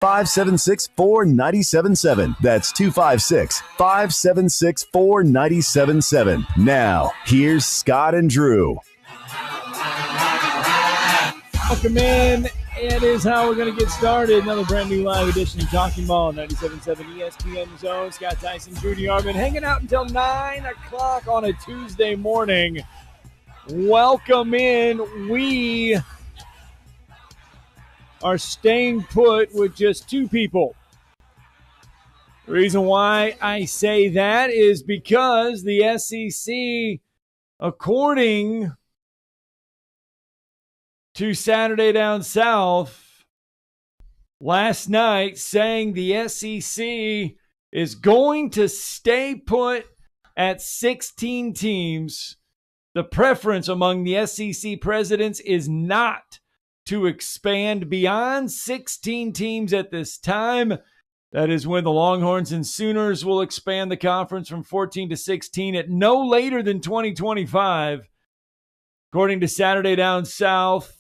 256-576-4977. That's 256-576-4977. Now, here's Scott and Drew. Welcome in. It is how we're going to get started. Another brand new live edition of Talking Ball, 97.7 ESPN Zone. Scott Theisen, Drew DeArmond, hanging out until 9 o'clock on a Tuesday morning. Welcome in. We are staying put with just two people. The reason why I say that is because the SEC, according to Saturday Down South last night, saying the SEC is going to stay put at 16 teams. The preference among the SEC presidents is not to expand beyond 16 teams at this time. That is when the Longhorns and Sooners will expand the conference from 14 to 16 at no later than 2025. According to Saturday Down South,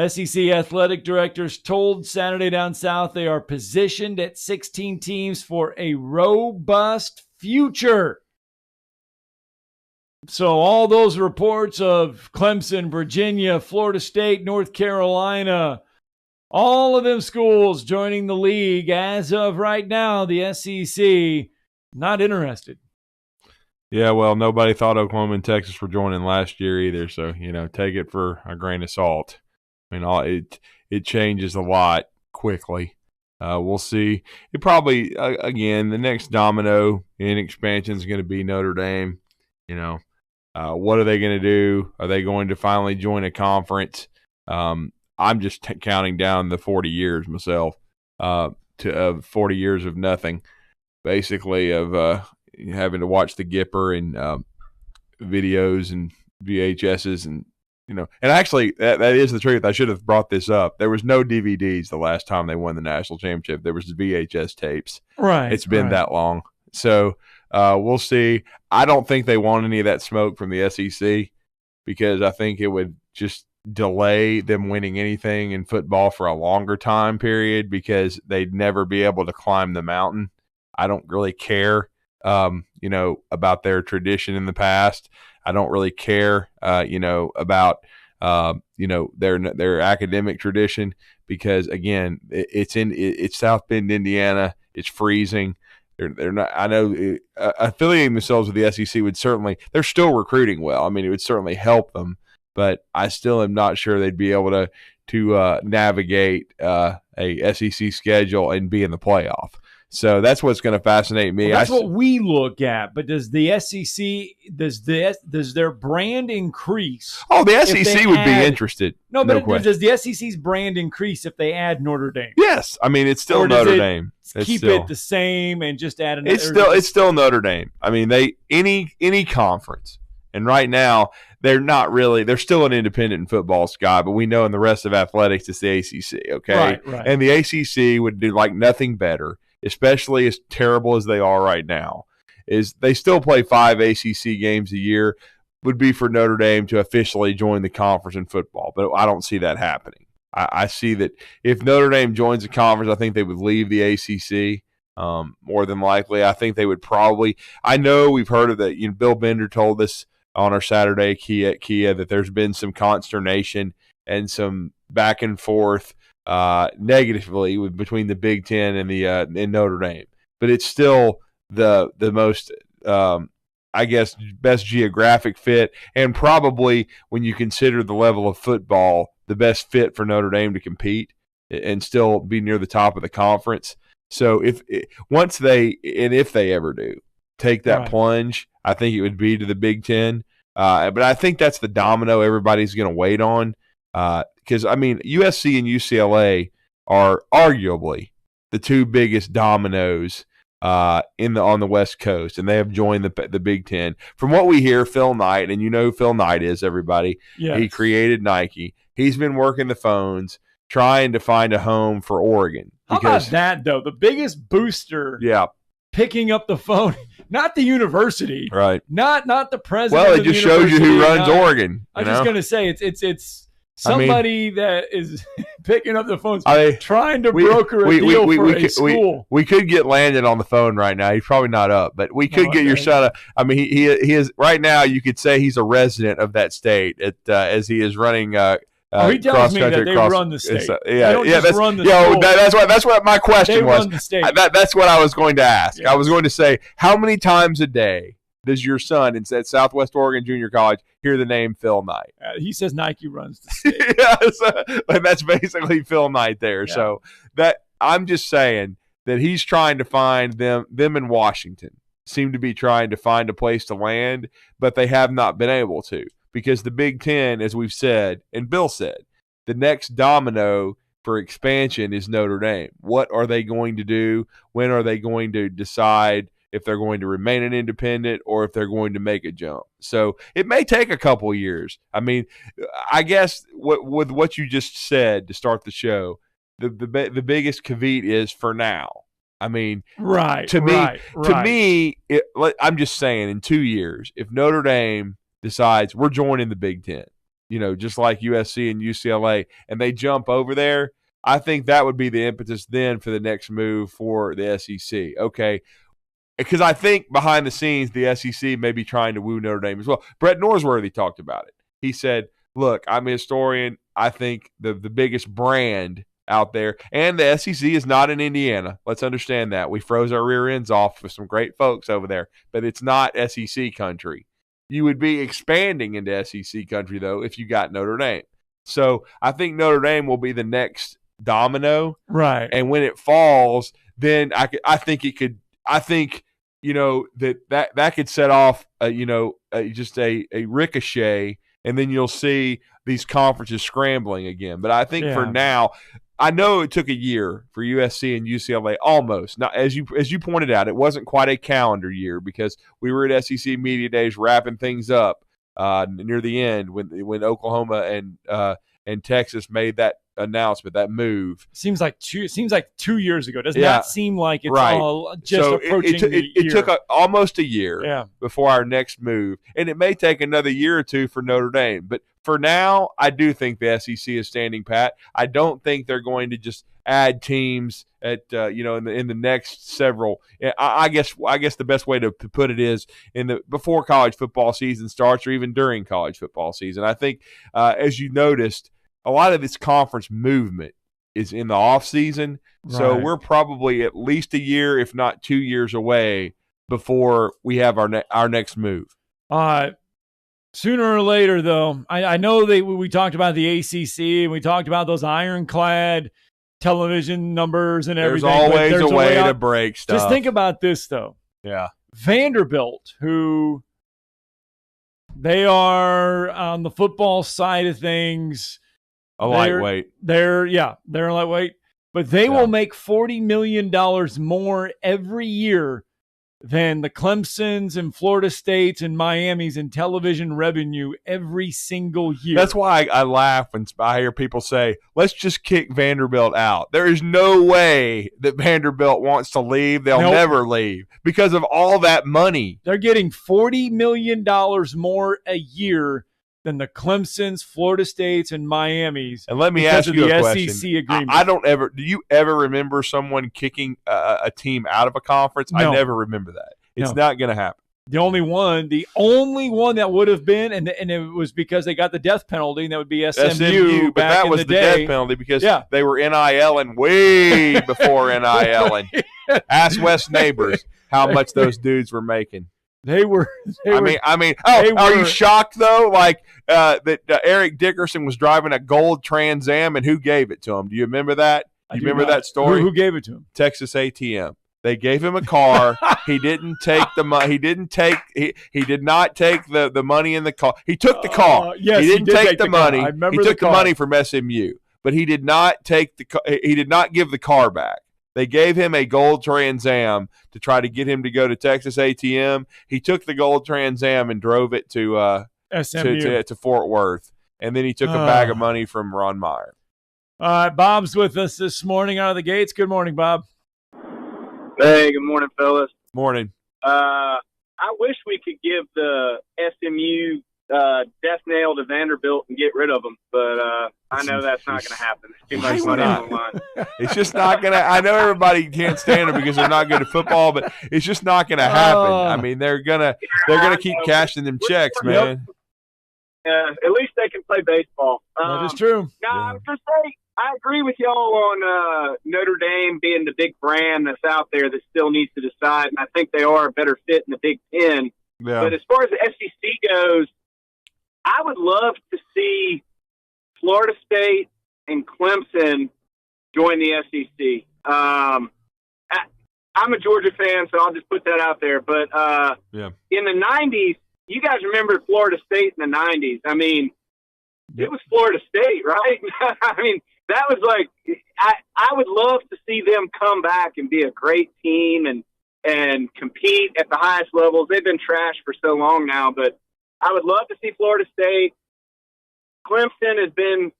SEC athletic directors told Saturday Down South they are positioned at 16 teams for a robust future. So all those reports of Clemson, Virginia, Florida State, North Carolina, all of them schools joining the league as of right now, the SEC, not interested. Yeah, well, nobody thought Oklahoma and Texas were joining last year either, so, take it for a grain of salt. I mean, it changes a lot quickly. We'll see. It probably, again, the next domino in expansion is going to be Notre Dame. What are they going to do? Are they going to finally join a conference? I'm just counting down the 40 years myself, to 40 years of nothing, basically, of having to watch the Gipper and videos and VHSs and and actually that is the truth. I should have brought this up. There was no DVDs the last time they won the national championship. There was VHS tapes. Right. It's been that long. So we'll see. I don't think they want any of that smoke from the SEC because I think it would just delay them winning anything in football for a longer time period because they'd never be able to climb the mountain. I don't really care, about their tradition in the past. I don't really care, about, their academic tradition because, again, it's South Bend, Indiana. It's freezing. They're not. I know affiliating themselves with the SEC would certainly. They're still recruiting well. I mean, it would certainly help them, but I still am not sure they'd be able to navigate a SEC schedule and be in the playoff. So that's what's going to fascinate me. Well, that's what we look at. But does the SEC does their brand increase? Oh, the SEC would be interested. No, but does the SEC's brand increase if they add Notre Dame? Yes, I mean it's still Notre Dame. Keep it the same and just add another. It's still Notre Dame. I mean any conference, and right now they're not really. They're still an independent in football, Scott. But we know in the rest of athletics it's the ACC. Okay, right. And the ACC would do like nothing better. Especially as terrible as they are right now, is they still play 5 ACC games a year, would be for Notre Dame to officially join the conference in football. But I don't see that happening. I see that if Notre Dame joins the conference, I think they would leave the ACC more than likely. I think they would probably – I know we've heard of that. Bill Bender told us on our Saturday at Kia that there's been some consternation and some back and forth negatively between the Big Ten and the and Notre Dame, but it's still the most best geographic fit, and probably when you consider the level of football, the best fit for Notre Dame to compete and still be near the top of the conference. So if they ever do take that plunge, I think it would be to the Big Ten. But I think that's the domino everybody's going to wait on. Because, I mean, USC and UCLA are arguably the two biggest dominoes on the West Coast, and they have joined the Big Ten. From what we hear, Phil Knight, and you know who Phil Knight is, everybody. Yes. He created Nike. He's been working the phones, trying to find a home for Oregon. How about that, though? The biggest booster picking up the phone, not the university. Right. Not the president. Well, it just shows you who runs Oregon. I'm just going to say it's somebody that is picking up the phone, I- trying to broker a deal for a school. We could get Landon on the phone right now. He's probably not up, but we could get your son. He is right now. You could say he's a resident of that state as he is running. He tells me that they run the state. They don't just run the school. That's what my question was. Run the state. That's what I was going to ask. Yeah. I was going to say, how many times a day does your son at Southwest Oregon Junior College hear the name Phil Knight? He says Nike runs the state. And that's basically Phil Knight there. Yeah. So that I'm just saying that he's trying to find them in Washington seem to be trying to find a place to land, but they have not been able to, because the Big Ten, as we've said, and Bill said, the next domino for expansion is Notre Dame. What are they going to do? When are they going to decide if they're going to remain an independent or if they're going to make a jump? So it may take a couple of years. I mean, I guess with what you just said to start the show, the biggest caveat is for now. I mean, to me, I'm just saying, in 2 years, if Notre Dame decides we're joining the Big Ten, just like USC and UCLA, and they jump over there, I think that would be the impetus then for the next move for the SEC. Okay. Because I think behind the scenes, the SEC may be trying to woo Notre Dame as well. Brett Norsworthy talked about it. He said, look, I'm a historian. I think the biggest brand out there, and the SEC is not in Indiana. Let's understand that. We froze our rear ends off with some great folks over there, but it's not SEC country. You would be expanding into SEC country, though, if you got Notre Dame. So I think Notre Dame will be the next domino. Right. And when it falls, then I think it could – I think, that could set off, just a ricochet, and then you'll see these conferences scrambling again. But I think for now, I know it took a year for USC and UCLA almost. Now, as you pointed out, it wasn't quite a calendar year because we were at SEC Media Days wrapping things up near the end when Oklahoma and Texas made that announcement, that move. Seems like 2 years ago. Does not seem like it's all just approaching the year. It took almost a year before our next move, and it may take another year or two for Notre Dame. But for now, I do think the SEC is standing pat. I don't think they're going to just add teams at in the next several. I guess the best way to put it is before college football season starts, or even during college football season. I think as you noticed, a lot of this conference movement is in the off season, so we're probably at least a year, if not 2 years away, before we have our next move. Sooner or later, though, I know we talked about the ACC and we talked about those ironclad television numbers and everything. There's always a way to break stuff. Just think about this, though. Yeah, Vanderbilt, who they are on the football side of things. Lightweight. They're lightweight, but they will make $40 million more every year than the Clemsons and Florida States and Miamis in television revenue every single year. That's why I laugh when I hear people say, let's just kick Vanderbilt out. There is no way that Vanderbilt wants to leave. They'll never leave because of all that money. They're getting $40 million more a year than the Clemsons, Florida States, and Miamis. And let me ask you a question. SEC agreement. Do you ever remember someone kicking a team out of a conference? No. I never remember that. It's not going to happen. The only one that would have been, and it was because they got the death penalty, and that would be SMU but that was the death penalty because they were NIL-ing way before NIL. And ask West Neighbors how much those dudes were making. They were. Are you shocked though? Like that Eric Dickerson was driving a gold Trans Am, and who gave it to him? Do you remember that? You remember that story? Who gave it to him? Texas ATM. They gave him a car. He didn't take the money. He didn't take. He did not take the money in the car. He took the car. Yes, he didn't take the money. I remember he took the money from SMU, but he did not take the. He did not give the car back. They gave him a gold Trans Am to try to get him to go to Texas ATM. He took the gold Trans Am and drove it to SMU to Fort Worth, and then he took a bag of money from Ron Meyer. All right, Bob's with us this morning out of the gates. Good morning, Bob. Hey, good morning, fellas. Morning. I wish we could give the SMU death nail to Vanderbilt and get rid of them. But I know that's not going to happen. There's too much money on the line. It's just not going to – I know everybody can't stand them because they're not good at football, but it's just not going to happen. I mean, they're gonna keep cashing them checks, man. At least they can play baseball. That is true. No, I was going to say, I agree with y'all on Notre Dame being the big brand that's out there that still needs to decide, and I think they are a better fit in the Big Ten. Yeah. But as far as the SEC goes, I would love to see Florida State and Clemson join the SEC. I'm a Georgia fan, so I'll just put that out there. But in the 90s, you guys remember Florida State in the 90s. I mean, it was Florida State, right? I mean, that was like I would love to see them come back and be a great team and compete at the highest levels. They've been trashed for so long now, but I would love to see Florida State. Clemson has been,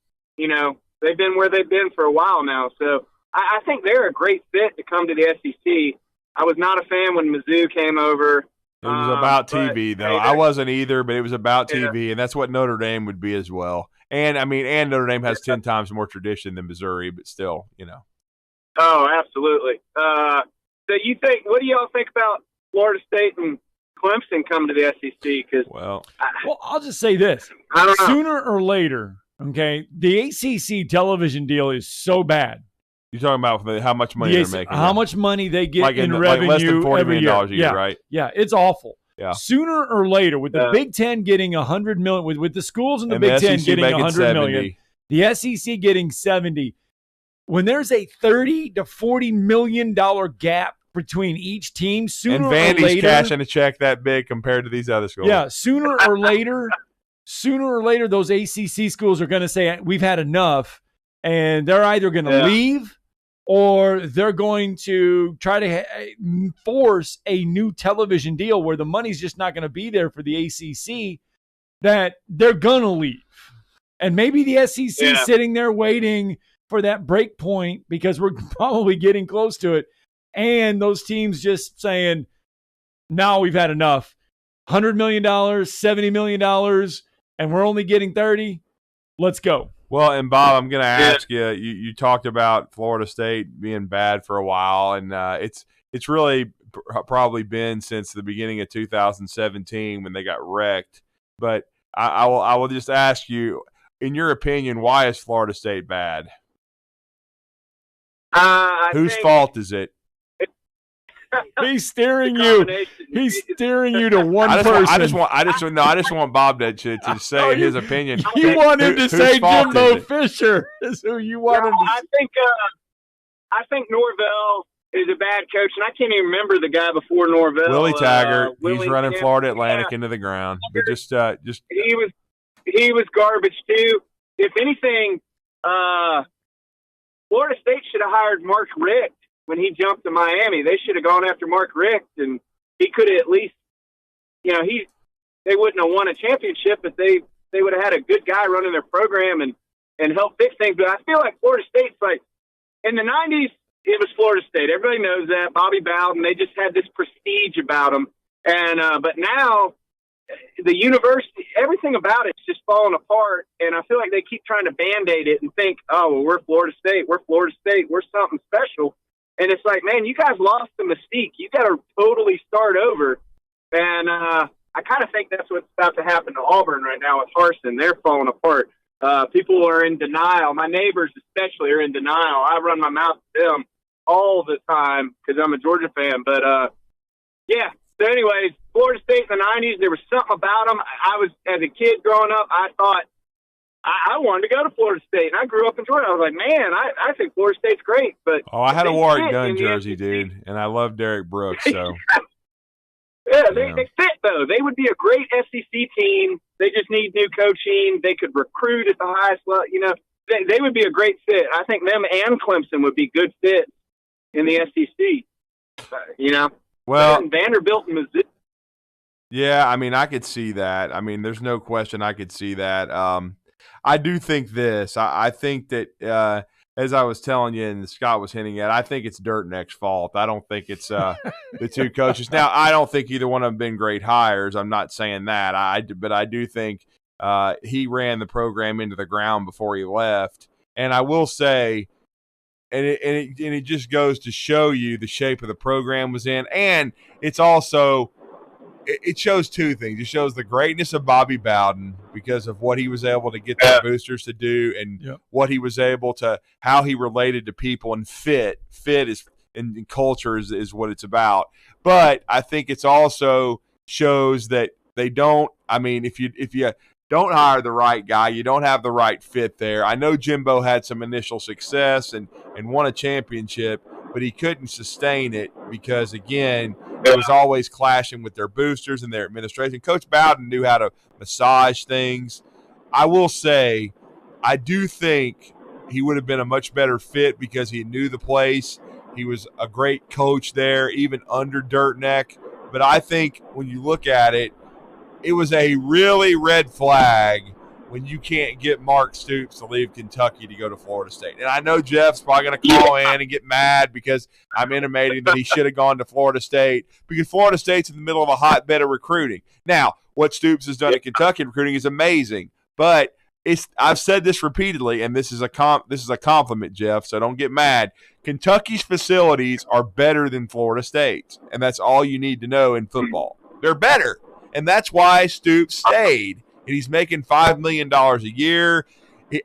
they've been where they've been for a while now. So I think they're a great fit to come to the SEC. I was not a fan when Mizzou came over. It was about TV, though. I wasn't either, but it was about TV, and that's what Notre Dame would be as well. And, and Notre Dame has 10 times more tradition than Missouri, but still, Oh, absolutely. So what do y'all think about Florida State and Clemson coming to the SEC? Well, I'll just say this. I don't know. Sooner or later, okay, the ACC television deal is so bad. You're talking about how much money they're making. How much money they get in revenue less than $40 every million year. a year, right? Yeah, it's awful. Yeah. Sooner or later, with the Big Ten getting $100 million, with the schools in the Big Ten getting $100 million, the SEC getting $70, when there's a $30 to $40 million gap between each team, sooner or later, and Vandy's cashing a check that big compared to these other schools. Yeah, sooner or later, those ACC schools are going to say we've had enough, and they're either going to leave or they're going to try to force a new television deal where the money's just not going to be there for the ACC, that they're going to leave. And maybe the SEC is sitting there waiting for that break point because we're probably getting close to it. And those teams just saying, now we've had enough. $100 million, $70 million, and we're only getting 30. Let's go. Well, and Bob, I'm going to ask you, you talked about Florida State being bad for a while, and it's really probably been since the beginning of 2017 when they got wrecked. But I will just ask you, in your opinion, why is Florida State bad? Whose fault is it? He's steering you. He's steering you to one person. I just want Bob to say his opinion. You want him to say Jimbo Fisher is who you want him to. I think Norvell is a bad coach, and I can't even remember the guy before Norvell. Willie Taggart. He's running Florida Atlantic into the ground. But just he was garbage too. If anything, Florida State should have hired Mark Richt. When he jumped to Miami, they should have gone after Mark Richt, and he could have at least, they wouldn't have won a championship, but they would have had a good guy running their program and help fix things. But I feel like Florida State's like, in the 90s, it was Florida State. Everybody knows that. Bobby Bowden, they just had this prestige about them. And but now, the university, everything about it's just falling apart, and I feel like they keep trying to Band-Aid it and think, oh, well, we're Florida State, we're something special. And it's like, man, you guys lost the mystique. You got to totally start over. And I kind of think that's what's about to happen to Auburn right now with Harsin. They're falling apart. People are in denial. My neighbors especially are in denial. I run my mouth to them all the time because I'm a Georgia fan. But, So anyways, Florida State in the 90s, there was something about them. I was, as a kid growing up, I thought, I wanted to go to Florida State, and I grew up in Georgia. I was like, man, I think Florida State's great. But I had a Warwick Dunn jersey, dude, and I love Derek Brooks. So they fit, though. They would be a great SEC team. They just need new coaching. They could recruit at the highest level. They would be a great fit. I think them and Clemson would be good fits in the SEC. Well, Vanderbilt and Mizzou. Yeah, I could see that. There's no question I could see that. I do think this. I think that as I was telling you and Scott was hinting at, I think it's Dirtneck's fault. I don't think it's the two coaches. Now, I don't think either one of them have been great hires. I'm not saying that. But I do think he ran the program into the ground before he left. And I will say, and it just goes to show you the shape of the program was in. And it's also – it shows two things. It shows the greatness of Bobby Bowden because of what he was able to get the boosters to do and what he was able to, how he related to people and fit is and culture is what it's about. But I think it's also shows that they don't, I mean, if you don't hire the right guy, you don't have the right fit there. I know Jimbo had some initial success and won a championship, but he couldn't sustain it because, again, it was always clashing with their boosters and their administration. Coach Bowden knew how to massage things. I will say, I do think he would have been a much better fit because he knew the place. He was a great coach there, even under Dirtneck. But I think when you look at it, it was a really red flag when you can't get Mark Stoops to leave Kentucky to go to Florida State. And I know Jeff's probably going to call in and get mad because I'm intimating that he should have gone to Florida State because Florida State's in the middle of a hotbed of recruiting. Now, what Stoops has done at Kentucky recruiting is amazing, but I've said this repeatedly, and this is a compliment, Jeff, so don't get mad. Kentucky's facilities are better than Florida State's, and that's all you need to know in football. They're better, and that's why Stoops stayed. And he's making $5 million a year.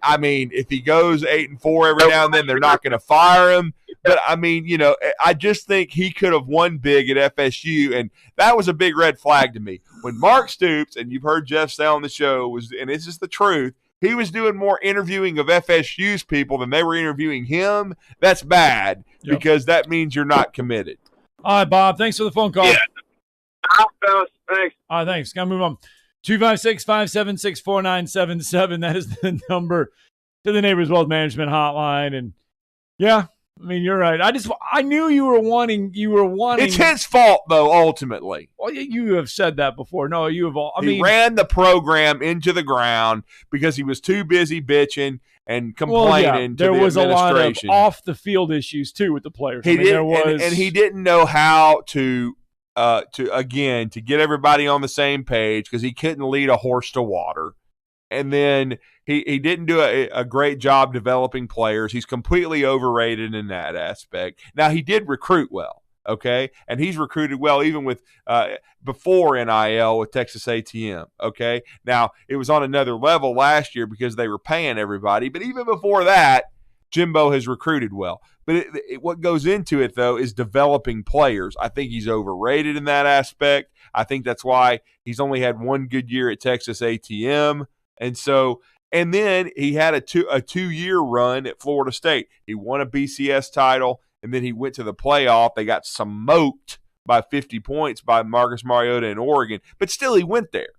I mean, if he goes 8-4 every now and then, they're not going to fire him. But, I mean, you know, I just think he could have won big at FSU, and that was a big red flag to me. When Mark Stoops, and you've heard Jeff say on the show, and this is the truth, he was doing more interviewing of FSU's people than they were interviewing him. That's bad because that means you're not committed. All right, Bob, thanks for the phone call. Yeah. Thanks. All right, thanks. Got to move on. 256-576-4977. That is the number to the Neighbors Wealth Management hotline. And yeah, I mean, you're right. I knew you were wanting. It's his fault, though, ultimately. Well, you have said that before. No, you have all. He ran the program into the ground because he was too busy bitching and complaining to the administration. There was a lot of off the field issues too with the players. And he didn't know how to get everybody on the same page because he couldn't lead a horse to water. And then he didn't do a great job developing players. He's completely overrated in that aspect. Now, he did recruit well, okay? And he's recruited well even with before NIL with Texas A&M, okay? Now, it was on another level last year because they were paying everybody. But even before that, Jimbo has recruited well. But what goes into it, though, is developing players. I think he's overrated in that aspect. I think that's why he's only had one good year at Texas A&M. And then he had a two-year run at Florida State. He won a BCS title, and then he went to the playoff. They got smoked by 50 points by Marcus Mariota in Oregon. But still, he went there.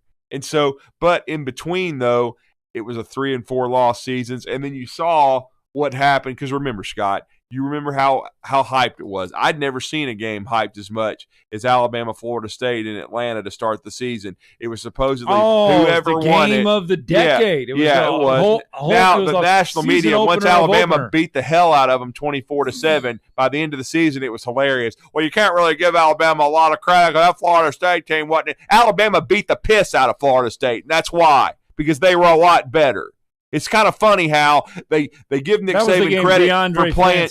But in between, though, it was a 3-4 loss seasons. And then you saw what happened, because remember, Scott, you remember how hyped it was. I'd never seen a game hyped as much as Alabama, Florida State in Atlanta to start the season. It was supposedly whoever won it. Game of the decade. It was. Now the national media, once Alabama beat the hell out of them 24-7, by the end of the season, it was hilarious. Well, you can't really give Alabama a lot of credit because that Florida State team wasn't. Alabama beat the piss out of Florida State, and that's why, because they were a lot better. It's kind of funny how they give Nick Saban credit for playing.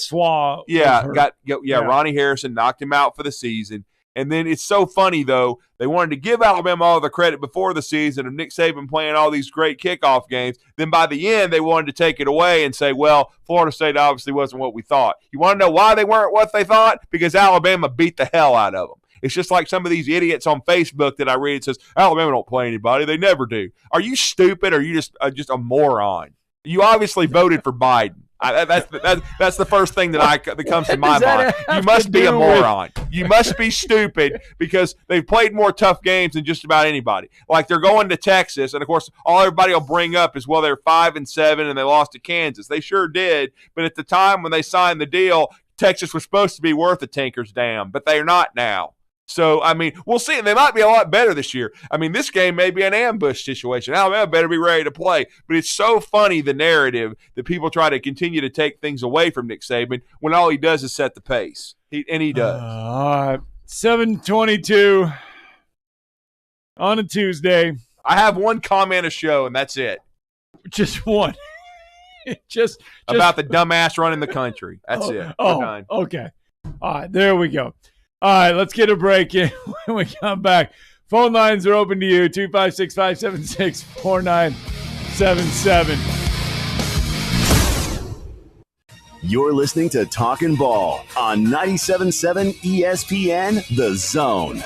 Ronnie Harrison knocked him out for the season. And then it's so funny, though, they wanted to give Alabama all the credit before the season of Nick Saban playing all these great kickoff games. Then by the end, they wanted to take it away and say, well, Florida State obviously wasn't what we thought. You want to know why they weren't what they thought? Because Alabama beat the hell out of them. It's just like some of these idiots on Facebook that I read says, Alabama don't play anybody. They never do. Are you stupid or are you just a moron? You obviously voted for Biden. That's the first thing that comes to my mind. You must be a moron. You must be stupid because they've played more tough games than just about anybody. Like they're going to Texas, and of course, all everybody will bring up is, well, they're 5-7 and they lost to Kansas. They sure did, but at the time when they signed the deal, Texas was supposed to be worth a tinker's damn, but they're not now. So, I mean, we'll see. They might be a lot better this year. I mean, this game may be an ambush situation. Alabama better be ready to play. But it's so funny, the narrative, that people try to continue to take things away from Nick Saban when all he does is set the pace. He does. All right. 7:22 on a Tuesday. I have one comment a show, and that's it. Just one. just about the dumbass running the country. That's it. We're done. Okay. All right, there we go. All right, let's get a break in. When we come back, phone lines are open to you, 256-576-4977. You're listening to Talkin' Ball on 97.7 ESPN, The Zone.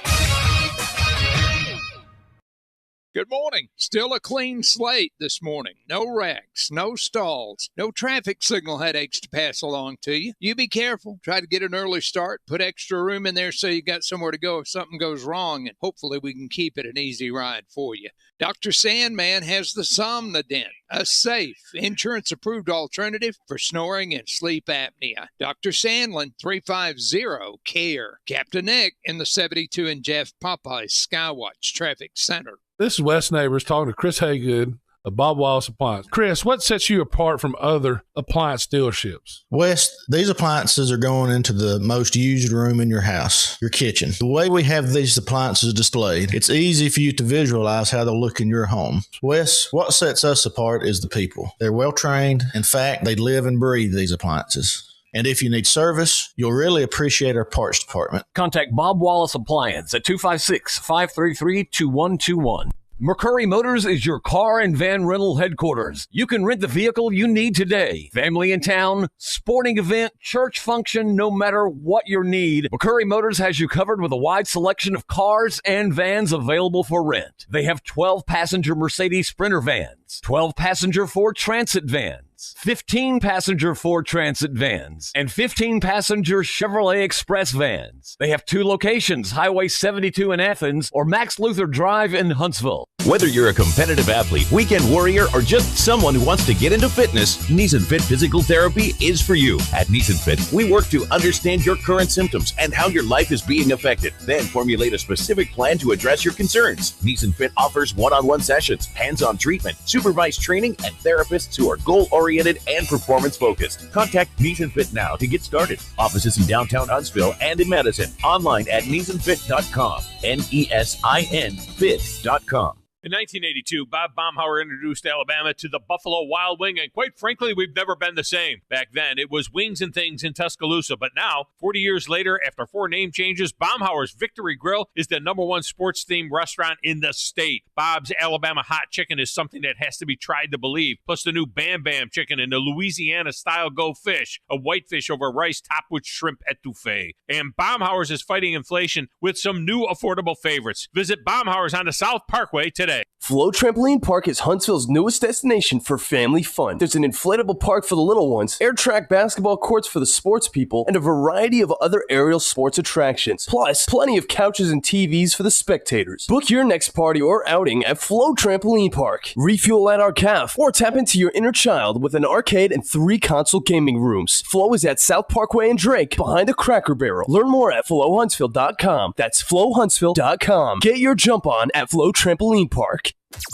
Good morning. Still a clean slate this morning. No wrecks, no stalls, no traffic signal headaches to pass along to you. You be careful. Try to get an early start. Put extra room in there so you got somewhere to go if something goes wrong, and hopefully we can keep it an easy ride for you. Dr. Sandman has the Somnodent, a safe, insurance-approved alternative for snoring and sleep apnea. Dr. Sandlin, 350-CARE. Captain Nick in the 72 and Jeff Popeye Skywatch Traffic Center. This is Wes Neighbors talking to Chris Haygood of Bob Wallace Appliance. Chris, what sets you apart from other appliance dealerships? Wes, these appliances are going into the most used room in your house, your kitchen. The way we have these appliances displayed, it's easy for you to visualize how they'll look in your home. Wes, what sets us apart is the people. They're well-trained. In fact, they live and breathe these appliances. And if you need service, you'll really appreciate our parts department. Contact Bob Wallace Appliance at 256-533-2121. McCurry Motors is your car and van rental headquarters. You can rent the vehicle you need today. Family in town, sporting event, church function, no matter what your need, McCurry Motors has you covered with a wide selection of cars and vans available for rent. They have 12-passenger Mercedes Sprinter vans, 12-passenger Ford Transit vans, 15-passenger Ford Transit vans, and 15-passenger Chevrolet Express vans. They have 2 locations, Highway 72 in Athens or Max Luther Drive in Huntsville. Whether you're a competitive athlete, weekend warrior, or just someone who wants to get into fitness, Neeson Fit Physical Therapy is for you. At Neeson Fit, we work to understand your current symptoms and how your life is being affected, then formulate a specific plan to address your concerns. Neeson Fit offers one-on-one sessions, hands-on treatment, supervised training, and therapists who are goal-oriented and performance-focused. Contact Neeson Fit now to get started. Offices in downtown Huntsville and in Madison. Online at NeesonFit.com. NESIN Fit.com. In 1982, Bob Baumhauer introduced Alabama to the Buffalo Wild Wing, and quite frankly, we've never been the same. Back then, it was Wings and Things in Tuscaloosa, but now, 40 years later, after 4 name changes, Baumhauer's Victory Grill is the #1 sports-themed restaurant in the state. Bob's Alabama Hot Chicken is something that has to be tried to believe, plus the new Bam Bam Chicken and the Louisiana-style Go Fish, a whitefish over rice topped with shrimp etouffee. And Baumhauer's is fighting inflation with some new affordable favorites. Visit Baumhauer's on the South Parkway today. Flow Trampoline Park is Huntsville's newest destination for family fun. There's an inflatable park for the little ones, air track basketball courts for the sports people, and a variety of other aerial sports attractions. Plus, plenty of couches and TVs for the spectators. Book your next party or outing at Flow Trampoline Park. Refuel at our caf, or tap into your inner child with an arcade and 3 console gaming rooms. Flow is at South Parkway and Drake, behind the Cracker Barrel. Learn more at flowhuntsville.com. That's flowhuntsville.com. Get your jump on at Flow Trampoline Park.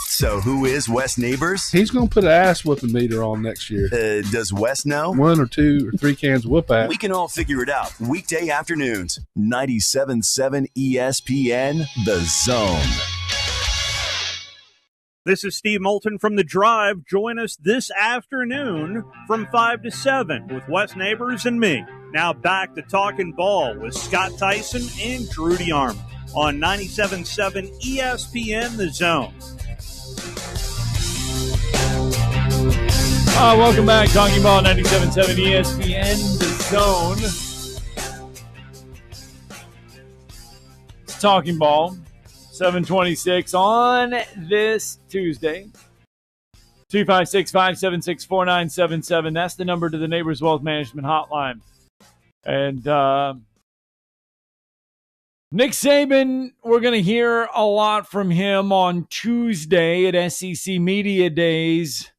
So who is Wes Neighbors? He's going to put an ass whooping meter on next year. Does Wes know? 1 or 2 or 3 cans of whoop ass. We can all figure it out. Weekday afternoons, 97.7 ESPN, The Zone. This is Steve Moulton from The Drive. Join us this afternoon from 5 to 7 with Wes Neighbors and me. Now back to Talkin' Ball with Scott Tyson and Drew DeArmond on 97.7 ESPN, The Zone. Welcome back. Talking Ball, 97.7 ESPN, The Zone. It's Talking Ball, 7:26 on this Tuesday. 256-576-4977. That's the number to the Neighbors Wealth Management Hotline. And Nick Saban, we're going to hear a lot from him on Tuesday at SEC Media Days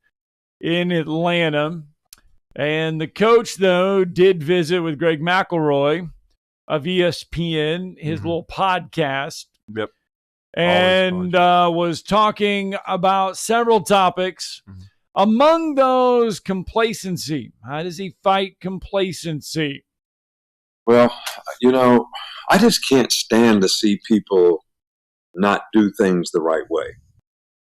in Atlanta. And the coach, though, did visit with Greg McElroy of ESPN, his little podcast. Yep. And was talking about several topics. Among those, complacency. How does he fight complacency? Well, I just can't stand to see people not do things the right way.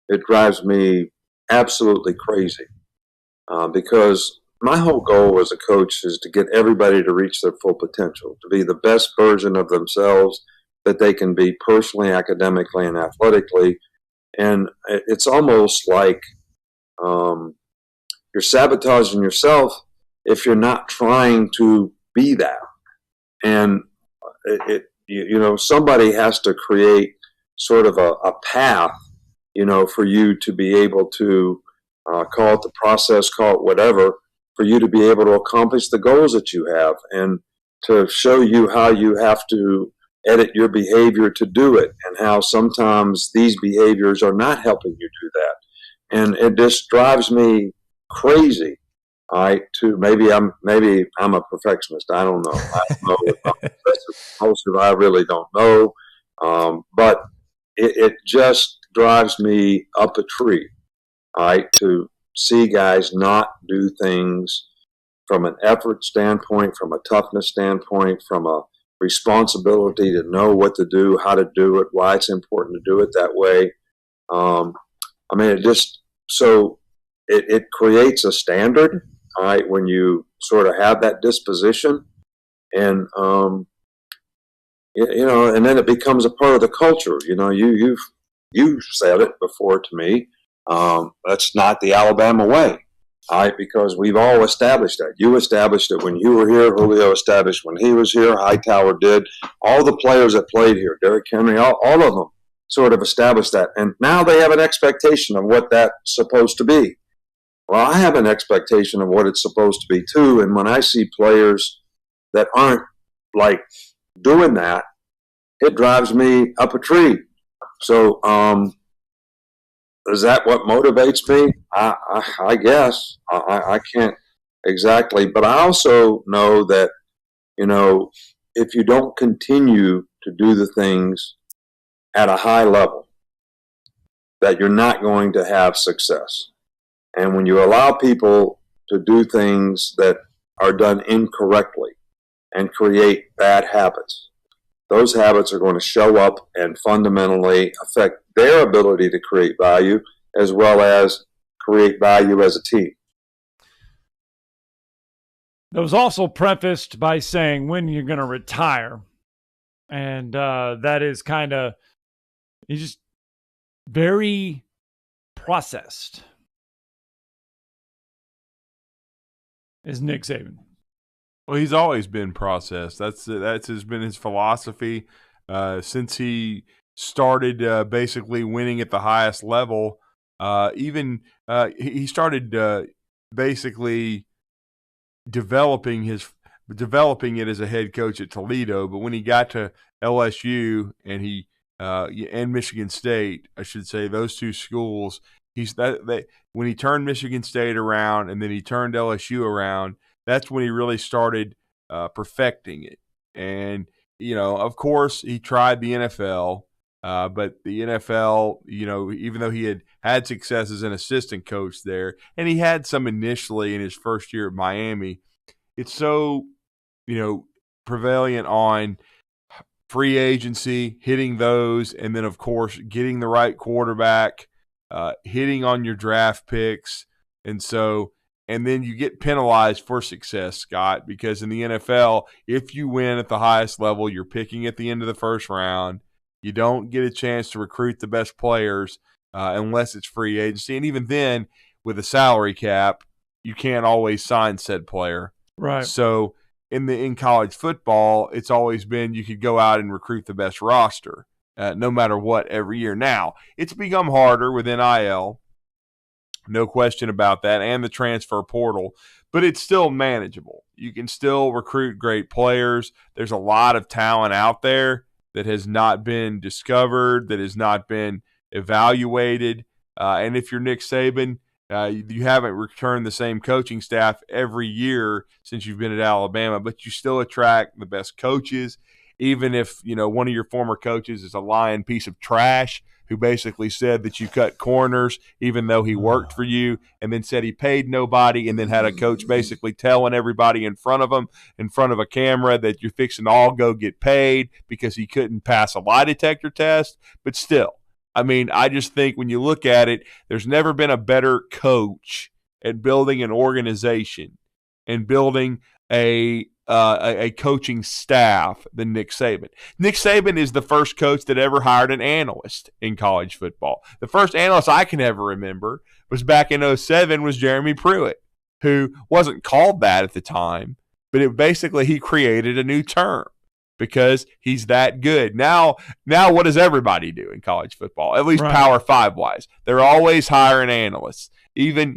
It drives me absolutely crazy because my whole goal as a coach is to get everybody to reach their full potential, to be the best version of themselves that they can be personally, academically, and athletically. And it's almost like you're sabotaging yourself if you're not trying to be that. And somebody has to create sort of a path, for you to be able to call it the process, call it whatever, for you to be able to accomplish the goals that you have, and to show you how you have to edit your behavior to do it, and how sometimes these behaviors are not helping you do that. And it just drives me crazy. Maybe I'm a perfectionist. I don't know. I don't know if I'm compulsive. I really don't know. But it just drives me up a tree. To see guys not do things from an effort standpoint, from a toughness standpoint, from a responsibility to know what to do, how to do it, why it's important to do it that way. It creates a standard, when you sort of have that disposition, and and then it becomes a part of the culture. You've said it before to me. That's not the Alabama way. Because we've all established that. You established it when you were here. Julio established when he was here. Hightower did. All the players that played here, Derrick Henry, all of them sort of established that. And now they have an expectation of what that's supposed to be. Well, I have an expectation of what it's supposed to be too. And when I see players that aren't doing that, it drives me up a tree. So, is that what motivates me? I guess. I can't exactly. But I also know that, if you don't continue to do the things at a high level, that you're not going to have success. And when you allow people to do things that are done incorrectly and create bad habits, those habits are going to show up and fundamentally affect their ability to create value as well as create value as a team. That was also prefaced by saying when you're going to retire. And that is he's just very processed, is Nick Saban. Well, he's always been processed. That's been his philosophy since he started basically winning at the highest level. He started basically developing it as a head coach at Toledo. But when he got to LSU and Michigan State, I should say, those two schools, when he turned Michigan State around and then he turned LSU around, that's when he really started perfecting it. And, of course, he tried the NFL, but the NFL, even though he had success as an assistant coach there, and he had some initially in his first year at Miami, it's so, prevalent on free agency, hitting those, and then, of course, getting the right quarterback, hitting on your draft picks. And then you get penalized for success, Scott, because in the NFL, if you win at the highest level, you're picking at the end of the first round. You don't get a chance to recruit the best players unless it's free agency. And even then, with a salary cap, you can't always sign said player. Right. So in college football, it's always been you could go out and recruit the best roster, no matter what, every year. Now, it's become harder with NIL. No question about that, and the transfer portal, but it's still manageable. You can still recruit great players. There's a lot of talent out there that has not been discovered, that has not been evaluated. And if you're Nick Saban, You haven't returned the same coaching staff every year since you've been at Alabama, but you still attract the best coaches. Even if, one of your former coaches is a lying piece of trash who basically said that you cut corners even though he worked for you, and then said he paid nobody, and then had a coach basically telling everybody in front of him, in front of a camera, that you're fixing to all go get paid because he couldn't pass a lie detector test. But still, I just think when you look at it, there's never been a better coach at building an organization and building a coaching staff than Nick Saban. Nick Saban is the first coach that ever hired an analyst in college football. The first analyst I can ever remember was back in 2007 was Jeremy Pruitt, who wasn't called that at the time, but he created a new term because he's that good. Now what does everybody do in college football? At least Power 5 wise. They're always hiring analysts. Even,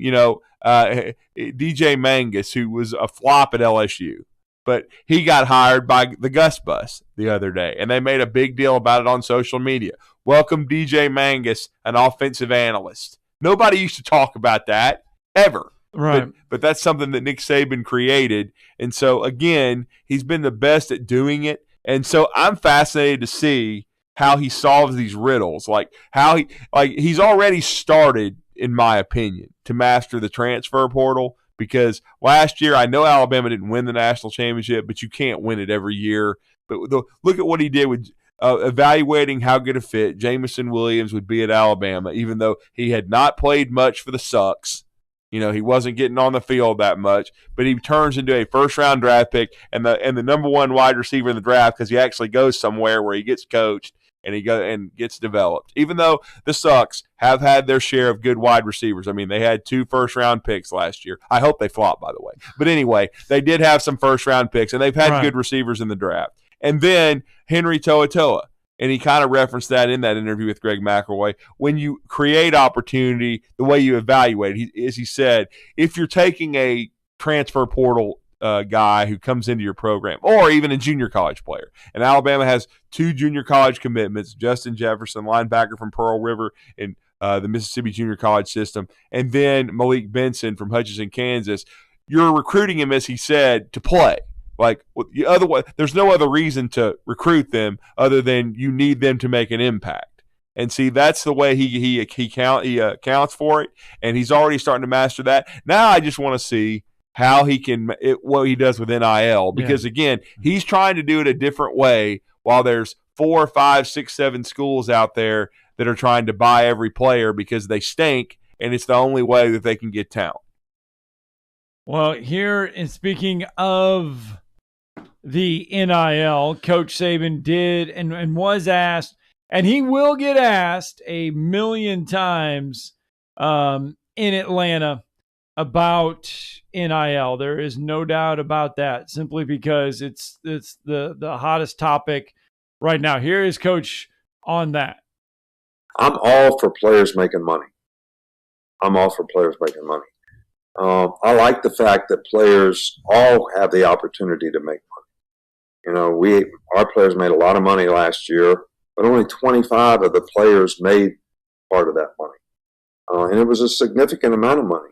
DJ Mangus, who was a flop at LSU. But he got hired by the Gus Bus the other day, and they made a big deal about it on social media. Welcome DJ Mangus, an offensive analyst. Nobody used to talk about that ever. Right. But that's something that Nick Saban created. And so, again, he's been the best at doing it. And so I'm fascinated to see how he solves these riddles. He's already started, in my opinion, to master the transfer portal. Because last year, I know Alabama didn't win the national championship, but you can't win it every year. But look at what he did with evaluating how good a fit Jamison Williams would be at Alabama, even though he had not played much for the Sucks. He wasn't getting on the field that much, but he turns into a first-round draft pick and the number one wide receiver in the draft because he actually goes somewhere where he gets coached and gets developed. Even though the Sucks have had their share of good wide receivers. They had 2 first-round picks last year. I hope they flop, by the way. But anyway, they did have some first-round picks, and they've had good receivers in the draft. And then Henry To'oTo'o, and he kind of referenced that in that interview with Greg McElroy. When you create opportunity, the way you evaluate it, he said, if you're taking a transfer portal guy who comes into your program, or even a junior college player. And Alabama has 2 junior college commitments, Justin Jefferson, linebacker from Pearl River in the Mississippi junior college system, and then Malik Benson from Hutchinson, Kansas. You're recruiting him, as he said, to play. There's no other reason to recruit them other than you need them to make an impact. And see, that's the way he accounts for it, and he's already starting to master that. Now I just want to see how what he does with NIL, because again, he's trying to do it a different way while there's 4, 5, 6, 7 schools out there that are trying to buy every player because they stink, and it's the only way that they can get talent. Well, here, and speaking of the NIL, Coach Saban did and was asked, and he will get asked 1,000,000 times in Atlanta about NIL. There is no doubt about that, simply because it's the hottest topic right now. Here is Coach on that. I'm all for players making money. I like the fact that players all have the opportunity to make money. Our players made a lot of money last year, but only 25 of the players made part of that money. And it was a significant amount of money.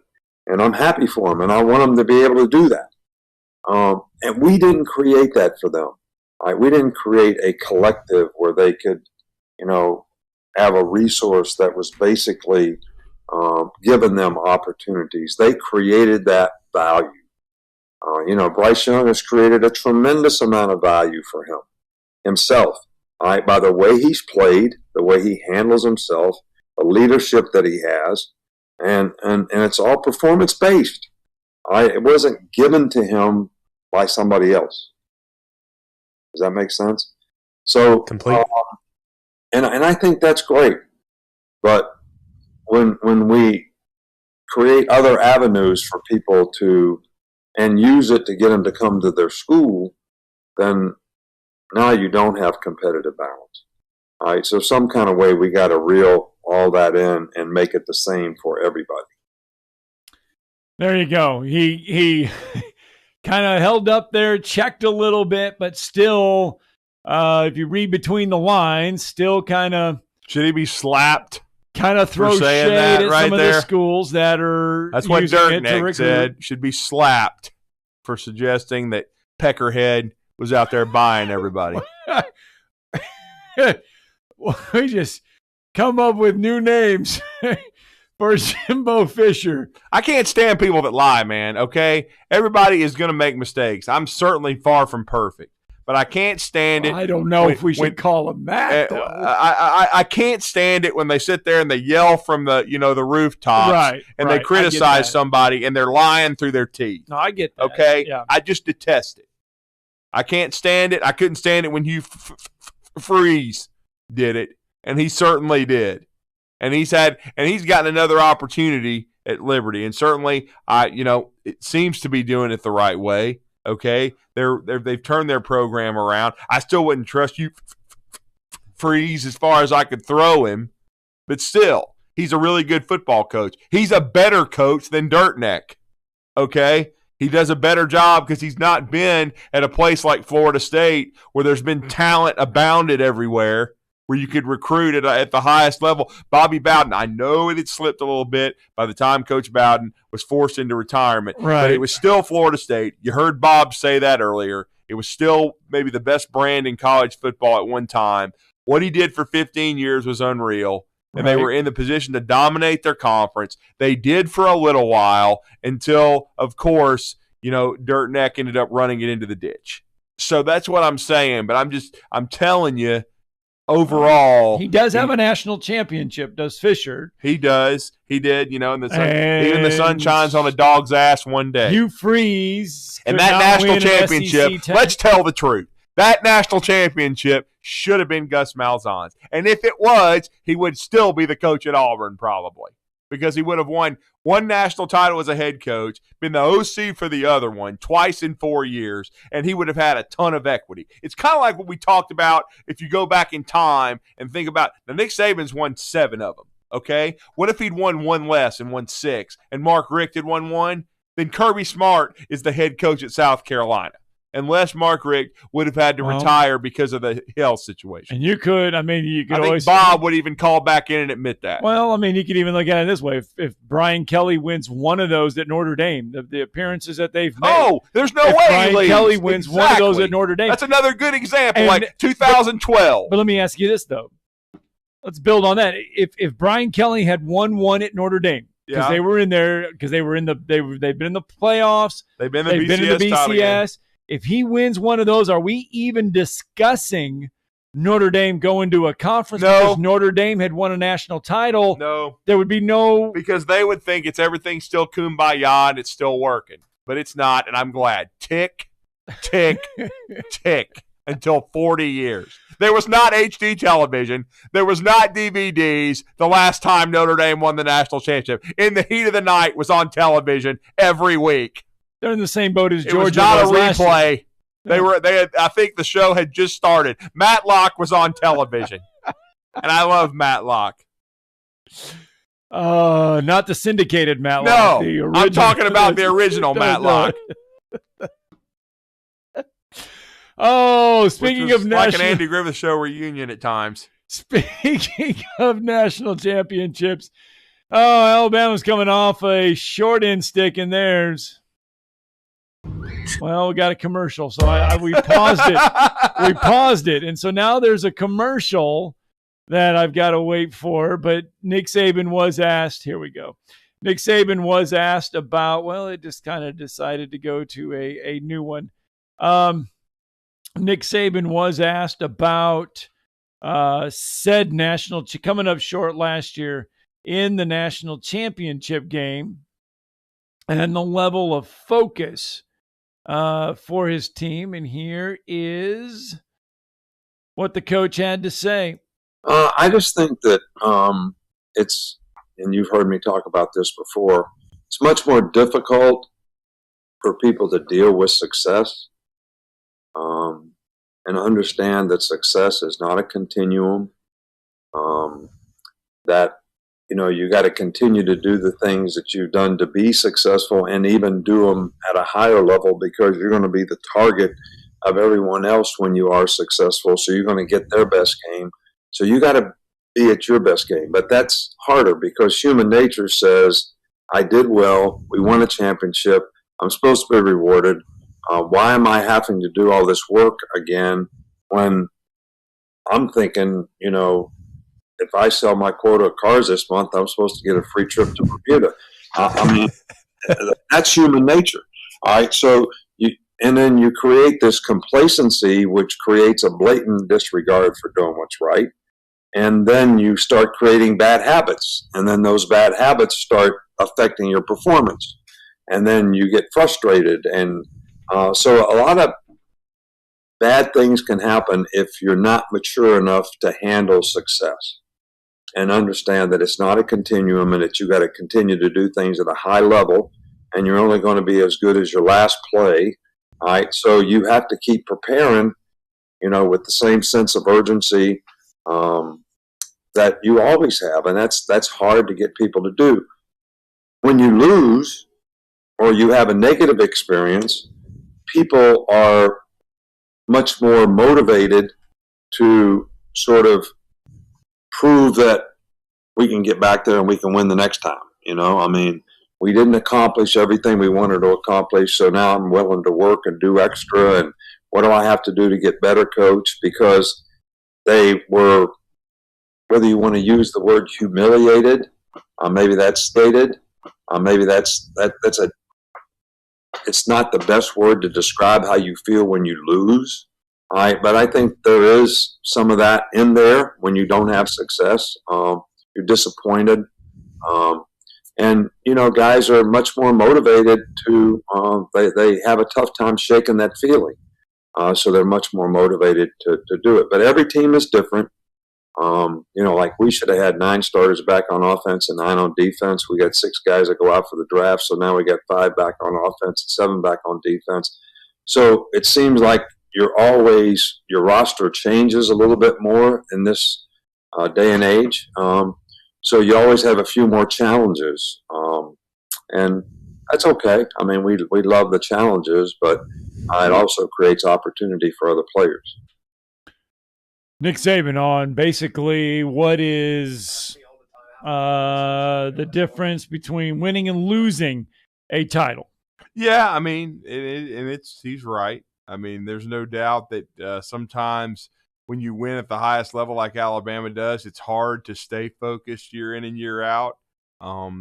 And I'm happy for them, and I want them to be able to do that. And we didn't create that for them. Right? We didn't create a collective where they could, have a resource that was basically giving them opportunities. They created that value. Bryce Young has created a tremendous amount of value for himself, right? By the way he's played, the way he handles himself, the leadership that he has. And it's all performance based. It wasn't given to him by somebody else. Does that make sense? So completely. And I think that's great. But when we create other avenues for people and use it to get them to come to their school, then now you don't have competitive balance. All right. So some kind of way we got to reel all that in and make it the same for everybody. There you go. He kind of held up there, checked a little bit, but still, if you read between the lines, still kind of. Should he be slapped? kind of throw shade at right some of there. the schools that are That's what using it to Dirkneck recruit. said. Should be slapped for suggesting that Peckerhead was out there buying everybody. We just come up with new names for Jimbo Fisher. I can't stand people that lie, man, okay? Everybody is going to make mistakes. I'm certainly far from perfect, but I can't stand it. I don't know if we should call them that, though. I can't stand it when they sit there and they yell from the rooftops and they criticize somebody and they're lying through their teeth. No, I get that. Okay? Yeah. I just detest it. I can't stand it. I couldn't stand it when Hugh Freeze did it, and he certainly did. And he's gotten another opportunity at Liberty, and certainly it seems to be doing it the right way. Okay, they've turned their program around. I still wouldn't trust Hugh Freeze as far as I could throw him, but still, he's a really good football coach. He's a better coach than Dirkneck. Okay. He does a better job because he's not been at a place like Florida State where there's been talent abounded everywhere, where you could recruit at the highest level. Bobby Bowden, I know it had slipped a little bit by the time Coach Bowden was forced into retirement, but it was still Florida State. You heard Bob say that earlier. It was still maybe the best brand in college football at one time. What he did for 15 years was unreal. And they were in the position to dominate their conference. They did for a little while until, of course, Dirkneck ended up running it into the ditch. So that's what I'm saying. But I'm telling you, overall, he does have a national championship, does Fisher? He does. He did, and even the sun shines on a dog's ass one day. Hugh Freeze. And that national championship, let's tell the truth. That national championship should have been Gus Malzahn's. And if it was, he would still be the coach at Auburn probably, because he would have won one national title as a head coach, been the OC for the other one twice in 4 years, and he would have had a ton of equity. It's kind of like what we talked about if you go back in time and think about – Nick Saban's won 7 of them, okay? What if he'd won one less and won 6, and Mark Richt had won 1? Then Kirby Smart is the head coach at South Carolina. Unless Mark Richt would have had to retire because of the health situation. And you could I always. think Bob would even call back in and admit that. Well, you could even look at it this way. If Brian Kelly wins one of those at Notre Dame, the appearances that they've made. Oh, there's no way Brian Kelly wins one of those at Notre Dame. That's another good example, like 2012. But let me ask you this, though. Let's build on that. If Brian Kelly had won one at Notre Dame, because they were in there, because they've been in the playoffs. They've been in the BCS. If he wins one of those, are we even discussing Notre Dame going to a conference? No. Because Notre Dame had won a national title. No. There would be no. Because they would think everything's still kumbaya and it's still working. But it's not, and I'm glad. Tick, tick, tick until 40 years. There was not HD television. There was not DVDs the last time Notre Dame won the national championship. In the heat of the night was on television every week. They're in the same boat as Georgia. It was not a replay. I think the show had just started. Matlock was on television. And I love Matlock. Not the syndicated Matlock. No, I'm talking about the original Matlock. Speaking of like an Andy Griffith Show reunion at times. Speaking of national championships, Alabama's coming off a short end stick in theirs. Well, we got a commercial, so we paused it. We paused it, and so now there's a commercial that I've got to wait for. But Nick Saban was asked. Here we go. Nick Saban was asked about. Well, it just kind of decided to go to a new one. Nick Saban was asked about said national coming up short last year in the national championship game and the level of focus for his team. And here is what the coach had to say. I just think that it's, and you've heard me talk about this before, it's much more difficult for people to deal with success and understand that success is not a continuum, that, you got to continue to do the things that you've done to be successful and even do them at a higher level, because you're going to be the target of everyone else when you are successful. So you're going to get their best game. So you got to be at your best game. But that's harder because human nature says, I did well. We won a championship. I'm supposed to be rewarded. Why am I having to do all this work again when I'm thinking, if I sell my quota of cars this month, I'm supposed to get a free trip to Bermuda. I mean, that's human nature. All right. So then you create this complacency, which creates a blatant disregard for doing what's right. And then you start creating bad habits. And then those bad habits start affecting your performance. And then you get frustrated. And so a lot of bad things can happen if you're not mature enough to handle success and understand that it's not a continuum and that you got to continue to do things at a high level, and you're only going to be as good as your last play. All right. So you have to keep preparing, with the same sense of urgency that you always have. And that's hard to get people to do. When you lose or you have a negative experience, people are much more motivated to sort of prove that we can get back there and we can win the next time. I mean, we didn't accomplish everything we wanted to accomplish, so now I'm willing to work and do extra. And what do I have to do to get better, coach? Because they were, whether you want to use the word humiliated, maybe that's stated, maybe it's not the best word to describe how you feel when you lose. All right, but I think there is some of that in there when you don't have success. You're disappointed. And, guys are much more motivated to, they have a tough time shaking that feeling. So they're much more motivated to do it. But every team is different. Like we should have had 9 starters back on offense and 9 on defense. We got 6 guys that go out for the draft. So now we got 5 back on offense and 7 back on defense. So it seems like your roster changes a little bit more in this day and age. So you always have a few more challenges. And that's okay. I mean, we love the challenges, but it also creates opportunity for other players. Nick Saban on basically what is the difference between winning and losing a title. Yeah, I mean, he's right. I mean, there's no doubt that sometimes when you win at the highest level like Alabama does, it's hard to stay focused year in and year out.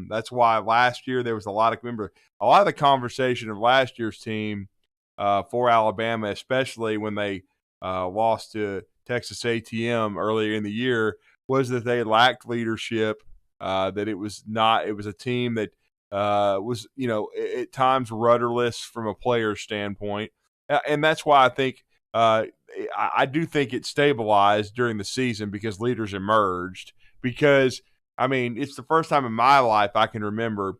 That's why last year there was a lot of the conversation of last year's team for Alabama, especially when they lost to Texas A&M earlier in the year, was that they lacked leadership, that it was a team that was, at times rudderless from a player standpoint. And that's why I think I do think it stabilized during the season because leaders emerged. Because, I mean, it's the first time in my life I can remember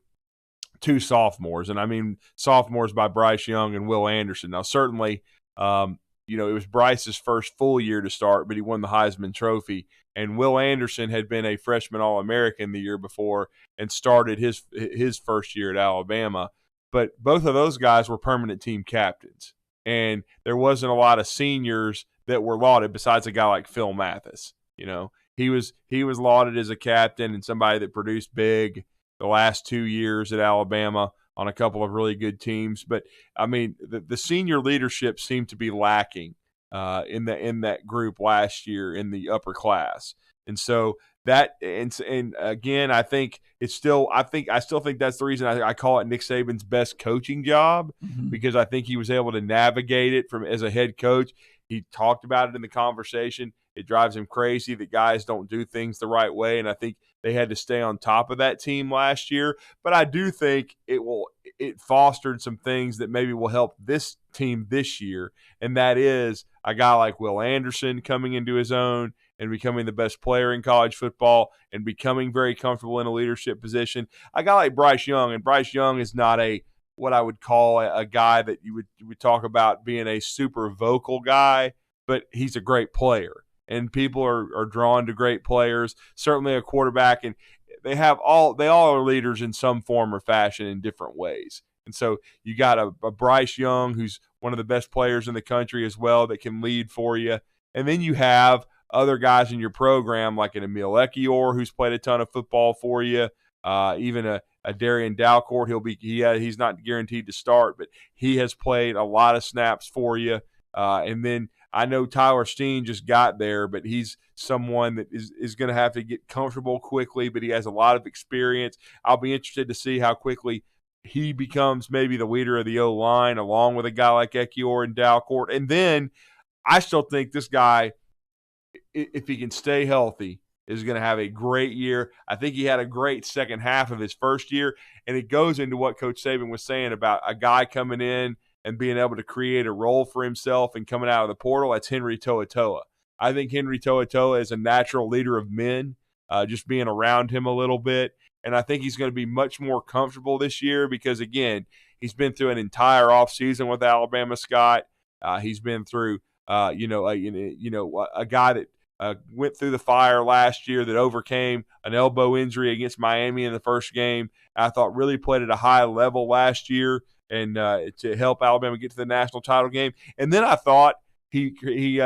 2 sophomores. And I mean sophomores by Bryce Young and Will Anderson. Now, certainly, it was Bryce's first full year to start, but he won the Heisman Trophy. And Will Anderson had been a freshman All-American the year before and started his first year at Alabama. But both of those guys were permanent team captains. And there wasn't a lot of seniors that were lauded besides a guy like Phil Mathis. He was lauded as a captain and somebody that produced big the last 2 years at Alabama on a couple of really good teams. But, I mean, the senior leadership seemed to be lacking in that group last year in the upper class. And so that and again, I still think that's the reason I call it Nick Saban's best coaching job, because I think he was able to navigate it as a head coach. He talked about it in the conversation. It drives him crazy that guys don't do things the right way, and I think they had to stay on top of that team last year. But I do think it fostered some things that maybe will help this team this year, and that is a guy like Will Anderson coming into his own and becoming the best player in college football and becoming very comfortable in a leadership position. A guy like Bryce Young, and Bryce Young is not what I would call a guy that you would talk about being a super vocal guy, but he's a great player. And people are drawn to great players, certainly a quarterback, and they all are leaders in some form or fashion in different ways. And so you got a Bryce Young, who's one of the best players in the country as well, that can lead for you. And then you have other guys in your program like an Emil Ekiyor, who's played a ton of football for you, even a Darian Dalcourt. He's not guaranteed to start, but he has played a lot of snaps for you. And then I know Tyler Steen just got there, but he's someone that is going to have to get comfortable quickly, but he has a lot of experience. I'll be interested to see how quickly he becomes maybe the leader of the O-line along with a guy like Ekiyor and Dalcourt. And then I still think this guy, if he can stay healthy, is going to have a great year. I think he had a great second half of his first year, and it goes into what Coach Saban was saying about a guy coming in and being able to create a role for himself and coming out of the portal. That's Henry To'oTo'o. I think Henry To'oTo'o is a natural leader of men, just being around him a little bit. And I think he's going to be much more comfortable this year because, again, he's been through an entire offseason with Alabama, Scott. He's been through, a guy that went through the fire last year that overcame an elbow injury against Miami in the first game. I thought really played at a high level last year and to help Alabama get to the national title game. And then I thought he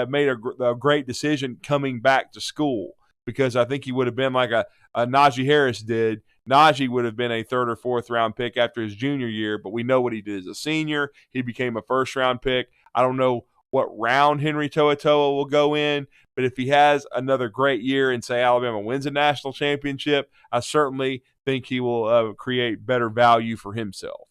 made a great decision coming back to school because I think he would have been like a Najee Harris did. Najee would have been a third or fourth round pick after his junior year, but we know what he did as a senior. He became a first round pick. I don't know what round Henry To'oTo'o will go in, but if he has another great year and say Alabama wins a national championship, I certainly think he will create better value for himself.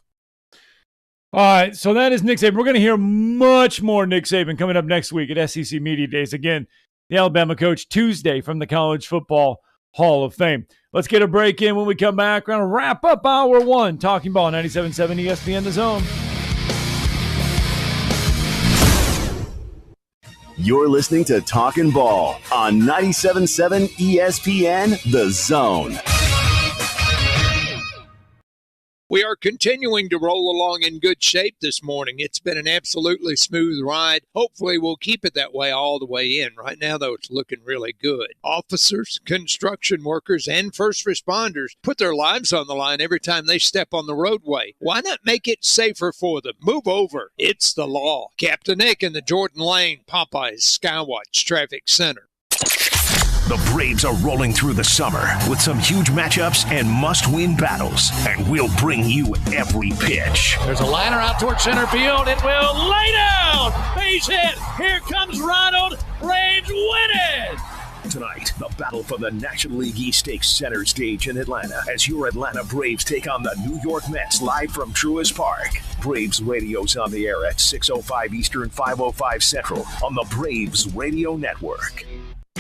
All right, so that is Nick Saban. We're going to hear much more Nick Saban coming up next week at SEC Media Days. Again, the Alabama coach Tuesday from the College Football Hall of Fame. Let's get a break in. When we come back, we're going to wrap up Hour 1. Talking Ball, 97.7 ESPN The Zone. You're listening to Talkin' Ball on 97.7 ESPN The Zone. We are continuing to roll along in good shape this morning. It's been an absolutely smooth ride. Hopefully we'll keep it that way all the way in. Right now, though, it's looking really good. Officers, construction workers, and first responders put their lives on the line every time they step on the roadway. Why not make it safer for them? Move over. It's the law. Captain Nick in the Jordan Lane Popeyes Skywatch Traffic Center. The Braves are rolling through the summer with some huge matchups and must-win battles, and we'll bring you every pitch. There's a liner out towards center field. It will lay down. Base hit. Here comes Ronald. Braves win it. Tonight, the battle for the National League East Stakes center stage in Atlanta as your Atlanta Braves take on the New York Mets live from Truist Park. Braves radio's on the air at 6:05 Eastern, 5:05 Central on the Braves Radio Network.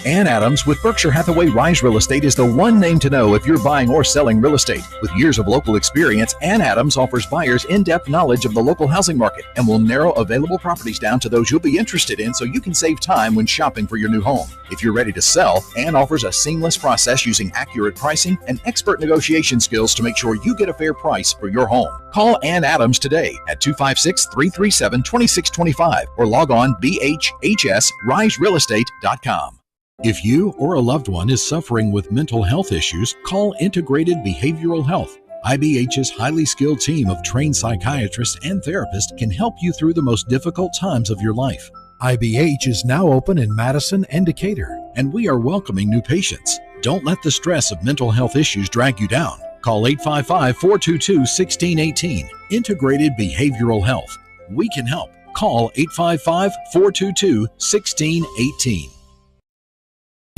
Ann Adams with Berkshire Hathaway Rise Real Estate is the one name to know if you're buying or selling real estate. With years of local experience, Ann Adams offers buyers in-depth knowledge of the local housing market and will narrow available properties down to those you'll be interested in so you can save time when shopping for your new home. If you're ready to sell, Ann offers a seamless process using accurate pricing and expert negotiation skills to make sure you get a fair price for your home. Call Ann Adams today at 256-337-2625 or log on bhhsriserealestate.com. If you or a loved one is suffering with mental health issues, call Integrated Behavioral Health. IBH's highly skilled team of trained psychiatrists and therapists can help you through the most difficult times of your life. IBH is now open in Madison and Decatur, and we are welcoming new patients. Don't let the stress of mental health issues drag you down. Call 855-422-1618. Integrated Behavioral Health. We can help. Call 855-422-1618.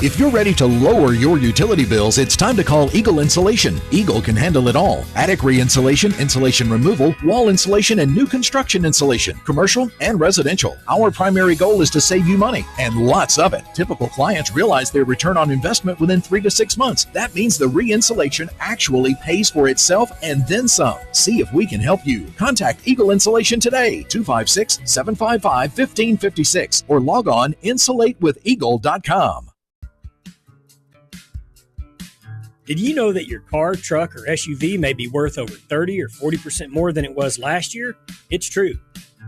If you're ready to lower your utility bills, it's time to call Eagle Insulation. Eagle can handle it all. Attic re-insulation, insulation removal, wall insulation, and new construction insulation, commercial and residential. Our primary goal is to save you money, and lots of it. Typical clients realize their return on investment within 3 to 6 months. That means the re-insulation actually pays for itself and then some. See if we can help you. Contact Eagle Insulation today, 256-755-1556, or log on insulatewitheagle.com. Did you know that your car, truck, or SUV may be worth over 30 or 40% more than it was last year? It's true.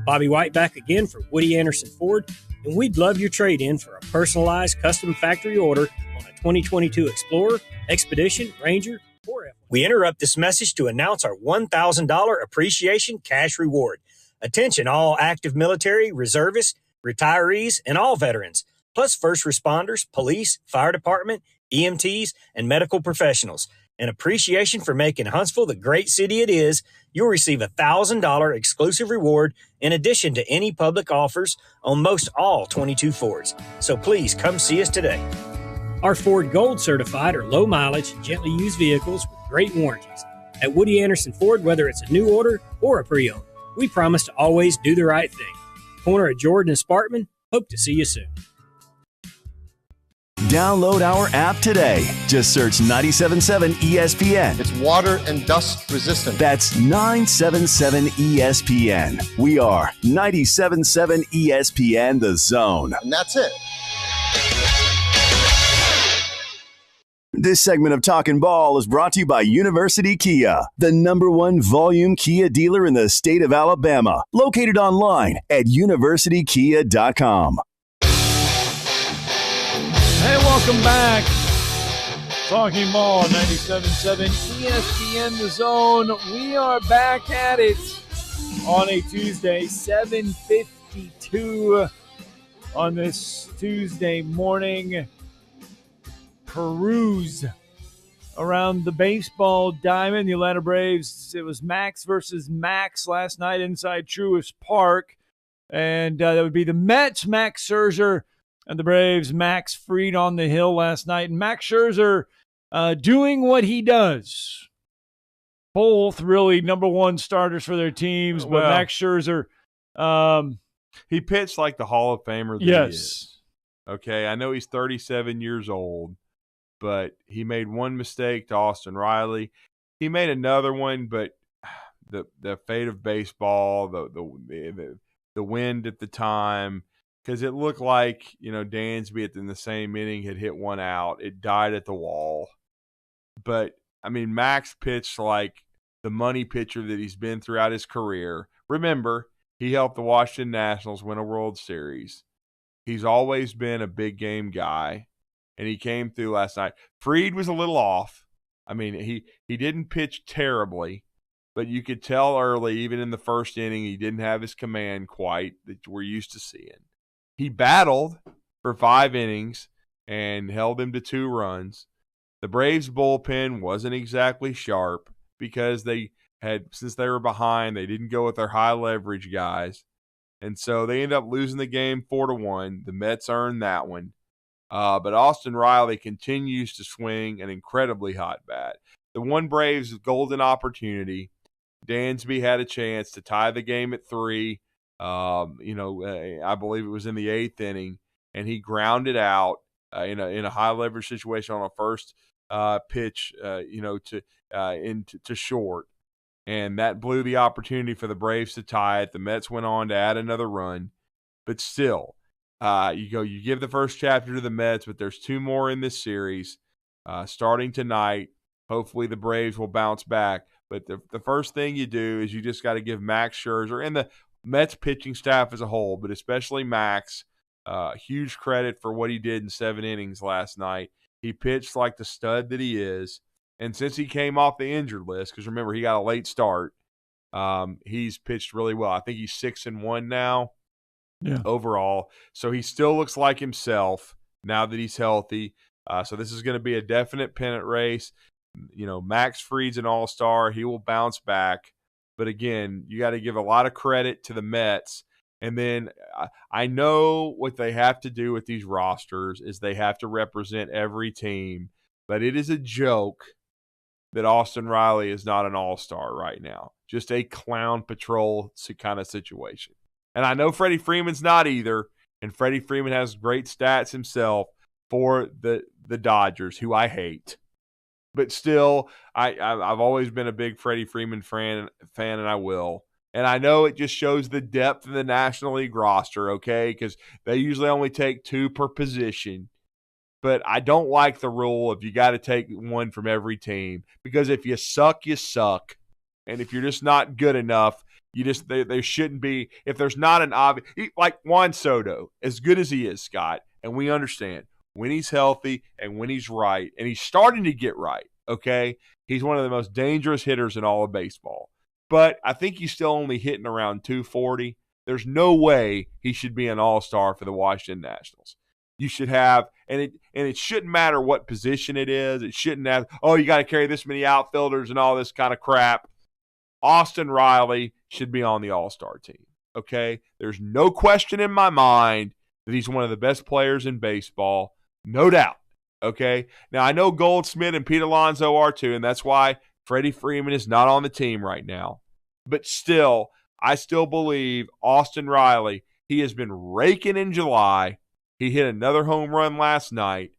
Bobby White back again for Woody Anderson Ford, and we'd love your trade-in for a personalized custom factory order on a 2022 Explorer, Expedition, Ranger, or F1. We interrupt this message to announce our $1,000 appreciation cash reward. Attention all active military, reservists, retirees, and all veterans. plus first responders, police, fire department, EMTs, and medical professionals. In appreciation for making Huntsville the great city it is, you'll receive a $1,000 exclusive reward in addition to any public offers on most all 22 Fords. So please come see us today. Our Ford Gold certified or low mileage, gently used vehicles with great warranties. At Woody Anderson Ford, whether it's a new order or a pre-owned, we promise to always do the right thing. Corner of Jordan and Sparkman, hope to see you soon. Download our app today. Just search 97.7 ESPN. It's water and dust resistant. That's 977 ESPN. We are 97.7 ESPN, The Zone. And that's it. This segment of Talkin' Ball is brought to you by University Kia, the #1 volume Kia dealer in the state of Alabama. Located online at universitykia.com. Hey, welcome back. Talking Ball, 97.7 ESPN, The Zone. We are back at it on a Tuesday, 7:52 on this Tuesday morning. Peruse around the baseball diamond. The Atlanta Braves, it was Max versus Max last night inside Truist Park. And that would be the Mets, Max Scherzer, and the Braves, Max Fried on the hill last night. And Max Scherzer doing what he does. Both really #1 starters for their teams, but Max Scherzer. He pitched like the Hall of Famer that he is. Okay, I know he's 37 years old, but he made one mistake to Austin Riley. He made another one, but the fate of baseball, the wind at the time, because it looked like, Dansby in the same inning had hit one out. It died at the wall. But, I mean, Max pitched like the money pitcher that he's been throughout his career. Remember, he helped the Washington Nationals win a World Series. He's always been a big game guy. And he came through last night. Fried was a little off. I mean, he didn't pitch terribly, but you could tell early, even in the first inning, he didn't have his command quite that we're used to seeing. He battled for 5 innings and held him to 2 runs. The Braves bullpen wasn't exactly sharp because since they were behind, they didn't go with their high leverage guys. And so they ended up losing the game 4-1. The Mets earned that one. But Austin Riley continues to swing an incredibly hot bat. The one Braves golden opportunity. Dansby had a chance to tie the game at 3. I believe it was in the 8th inning, and he grounded out in a high leverage situation on a first pitch, to short, and that blew the opportunity for the Braves to tie it. The Mets went on to add another run, but still. You give the first chapter to the Mets, but there's 2 more in this series starting tonight. Hopefully the Braves will bounce back. But the first thing you do is you just got to give Max Scherzer and the Mets pitching staff as a whole, but especially Max, huge credit for what he did in 7 innings last night. He pitched like the stud that he is. And since he came off the injured list, because remember, he got a late start, he's pitched really well. I think he's 6-1 now. Yeah. Overall. So he still looks like himself now that he's healthy. So this is going to be a definite pennant race. Max Fried's an all-star. He will bounce back. But again, you got to give a lot of credit to the Mets. And then I know what they have to do with these rosters is they have to represent every team. But it is a joke that Austin Riley is not an all-star right now. Just a clown patrol kind of situation. And I know Freddie Freeman's not either, and Freddie Freeman has great stats himself for the Dodgers, who I hate. But still, I've always been a big Freddie Freeman fan, and I will. And I know it just shows the depth of the National League roster, okay, because they usually only take 2 per position. But I don't like the rule of you got to take 1 from every team, because if you suck, you suck. And if you're just not good enough, there shouldn't be, if there's not an obvious, like Juan Soto, as good as he is, Scott, and we understand when he's healthy and when he's right, and he's starting to get right, okay? He's one of the most dangerous hitters in all of baseball. But I think he's still only hitting around 240. There's no way he should be an all-star for the Washington Nationals. you should have, and it shouldn't matter what position it is. It shouldn't have, you got to carry this many outfielders and all this kind of crap. Austin Riley should be on the All-Star team, okay? There's no question in my mind that he's one of the best players in baseball, no doubt, okay? Now, I know Goldschmidt and Pete Alonso are too, and that's why Freddie Freeman is not on the team right now. But still, I still believe Austin Riley, he has been raking in July. He hit another home run last night.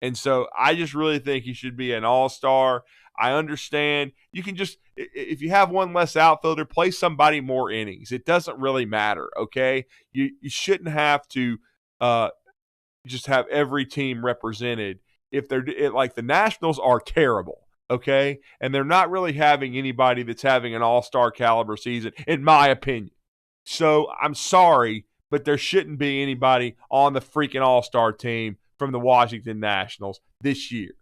And so I just really think he should be an all-star. I understand. You can just, if you have one less outfielder, play somebody more innings. It doesn't really matter, okay? You shouldn't have to just have every team represented. If they're like the Nationals are terrible, okay? And they're not really having anybody that's having an all-star caliber season, in my opinion. So I'm sorry, but there shouldn't be anybody on the freaking all-star team from the Washington Nationals this year.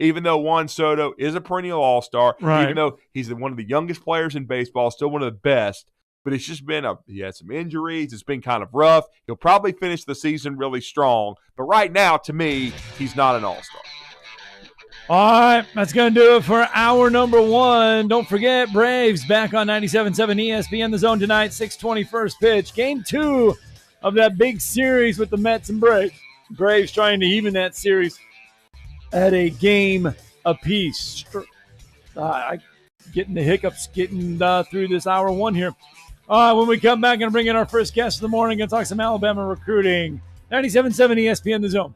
Even though Juan Soto is a perennial all-star, even though he's one of the youngest players in baseball, still one of the best, but it's just been he had some injuries. It's been kind of rough. He'll probably finish the season really strong, but right now, to me, he's not an all-star. All right, that's going to do it for hour number one. Don't forget, Braves back on 97.7 ESPN The Zone tonight, 6:20 first pitch. Game 2 of that big series with the Mets and Braves. Braves trying to even that series at a game apiece. Getting the hiccups getting through this hour one here. When we come back, going to bring in our first guest of the morning and talk some Alabama recruiting. 97.7 ESPN The Zone.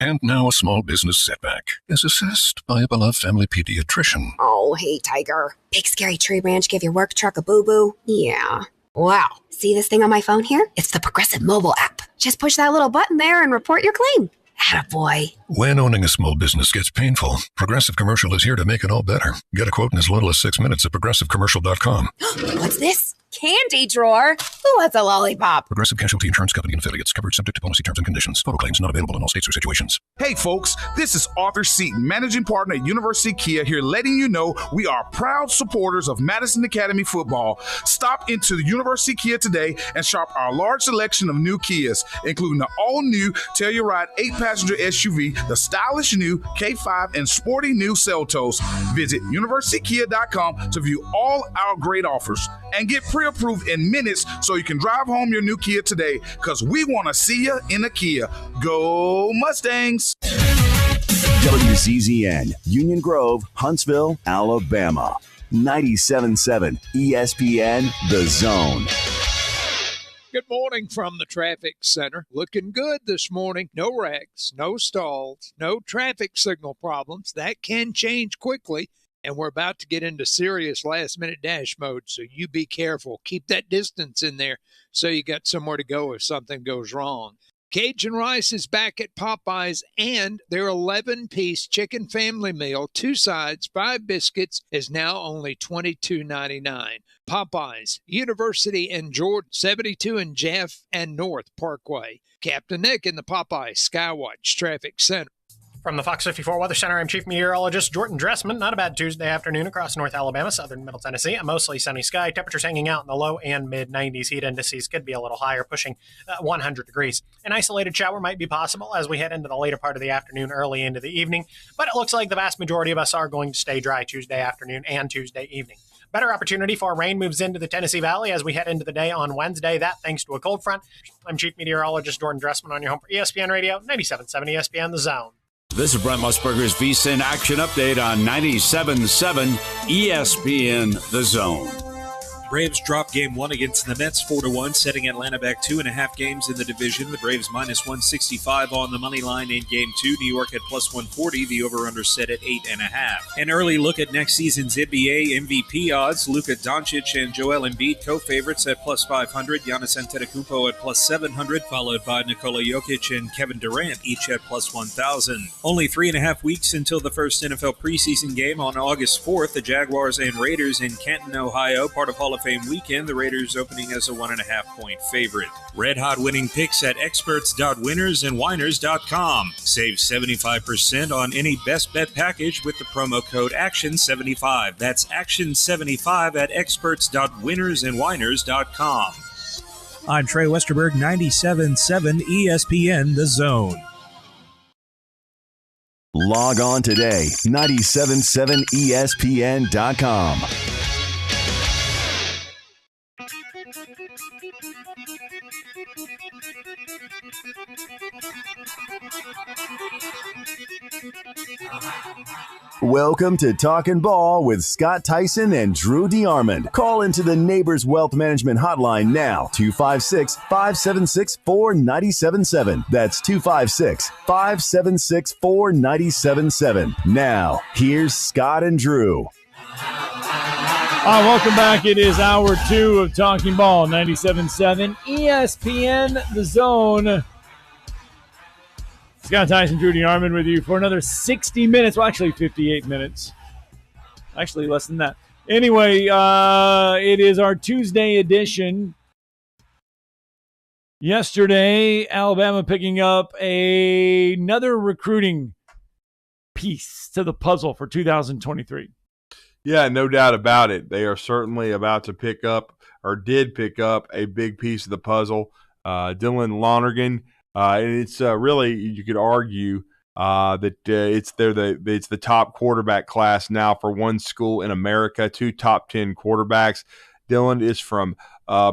And now a small business setback is assessed by a beloved family pediatrician. Oh, hey, Tiger. Big scary tree branch give your work truck a boo-boo? Yeah. Wow. See this thing on my phone here? It's the Progressive mobile app. Just push that little button there and report your claim. Attaboy. When owning a small business gets painful, Progressive Commercial is here to make it all better. Get a quote in as little as 6 minutes at progressivecommercial.com. What's this? Candy drawer? Who wants a lollipop? Progressive Casualty Insurance Company and affiliates. Coverage subject to policy terms and conditions. Photo claims not available in all states or situations. Hey folks, this is Arthur Seaton, managing partner at University Kia, here letting you know we are proud supporters of Madison Academy football. Stop into the University Kia today and shop our large selection of new Kias, including the all-new Telluride 8-passenger SUV, the stylish new K5, and sporty new Seltos. Visit universitykia.com to view all our great offers and get pre-approved in minutes so you can drive home your new Kia today, because we want to see you in a Kia. Go Mustangs! WCZN, Union Grove, Huntsville, Alabama. 97.7 ESPN The Zone. Good morning from the traffic center. Looking good this morning. No wrecks, no stalls, no traffic signal problems. That can change quickly, and we're about to get into serious last-minute dash mode, so you be careful. Keep that distance in there so you got somewhere to go if something goes wrong. Cajun Rice is back at Popeyes, and their 11-piece chicken family meal, 2 sides, 5 biscuits, is now only $22.99. Popeyes, University and Jordan, 72 and Jeff and North Parkway. Captain Nick in the Popeyes Skywatch Traffic Center. From the Fox 54 Weather Center, I'm Chief Meteorologist Jordan Dressman. Not a bad Tuesday afternoon across North Alabama, southern Middle Tennessee. A mostly sunny sky. Temperatures hanging out in the low and mid-90s. Heat indices could be a little higher, pushing 100 degrees. An isolated shower might be possible as we head into the later part of the afternoon, early into the evening. But it looks like the vast majority of us are going to stay dry Tuesday afternoon and Tuesday evening. Better opportunity for rain moves into the Tennessee Valley as we head into the day on Wednesday. That thanks to a cold front. I'm Chief Meteorologist Jordan Dressman on your home for ESPN Radio, 97.7 ESPN The Zone. This is Brent Musburger's VSiN Action Update on 97.7 ESPN The Zone. Braves drop game 1 against the Mets 4-1, setting Atlanta back 2.5 games in the division. The Braves minus 165 on the money line in game 2. New York at plus 140. The over-under set at 8.5. An early look at next season's NBA MVP odds. Luka Doncic and Joel Embiid co-favorites at plus 500. Giannis Antetokounmpo at plus 700, followed by Nikola Jokic and Kevin Durant, each at plus 1,000. Only 3.5 weeks until the first NFL preseason game on August 4th. The Jaguars and Raiders in Canton, Ohio, part of Hall of Fame weekend. The Raiders opening as a 1.5-point favorite. Red hot winning picks at experts.winnersandwhiners.com. Save 75% on any best bet package with the promo code ACTION75. That's ACTION75 at experts.winnersandwhiners.com. I'm Trey Westerberg, 97.7 ESPN The Zone. Log on today, 977ESPN.com. Welcome to Talkin' Ball with Scott Tyson and Drew DeArmond. Call into the Neighbors Wealth Management Hotline now, 256-576-4977. That's 256-576-4977. Now, here's Scott and Drew. Welcome back. It is hour 2 of Talking Ball, 97.7 ESPN The Zone. Scott Tyson, Drew DeArmond with you for another 60 minutes. Well, actually 58 minutes. Actually less than that. Anyway, it is our Tuesday edition. Yesterday, Alabama picking up another recruiting piece to the puzzle for 2023. Yeah, no doubt about it. They are certainly about to pick up, or did pick up, a big piece of the puzzle. Dylan Lonergan. And it's really, you could argue that it's the top quarterback class now for one school in America, 2 top 10 quarterbacks. Dylan is from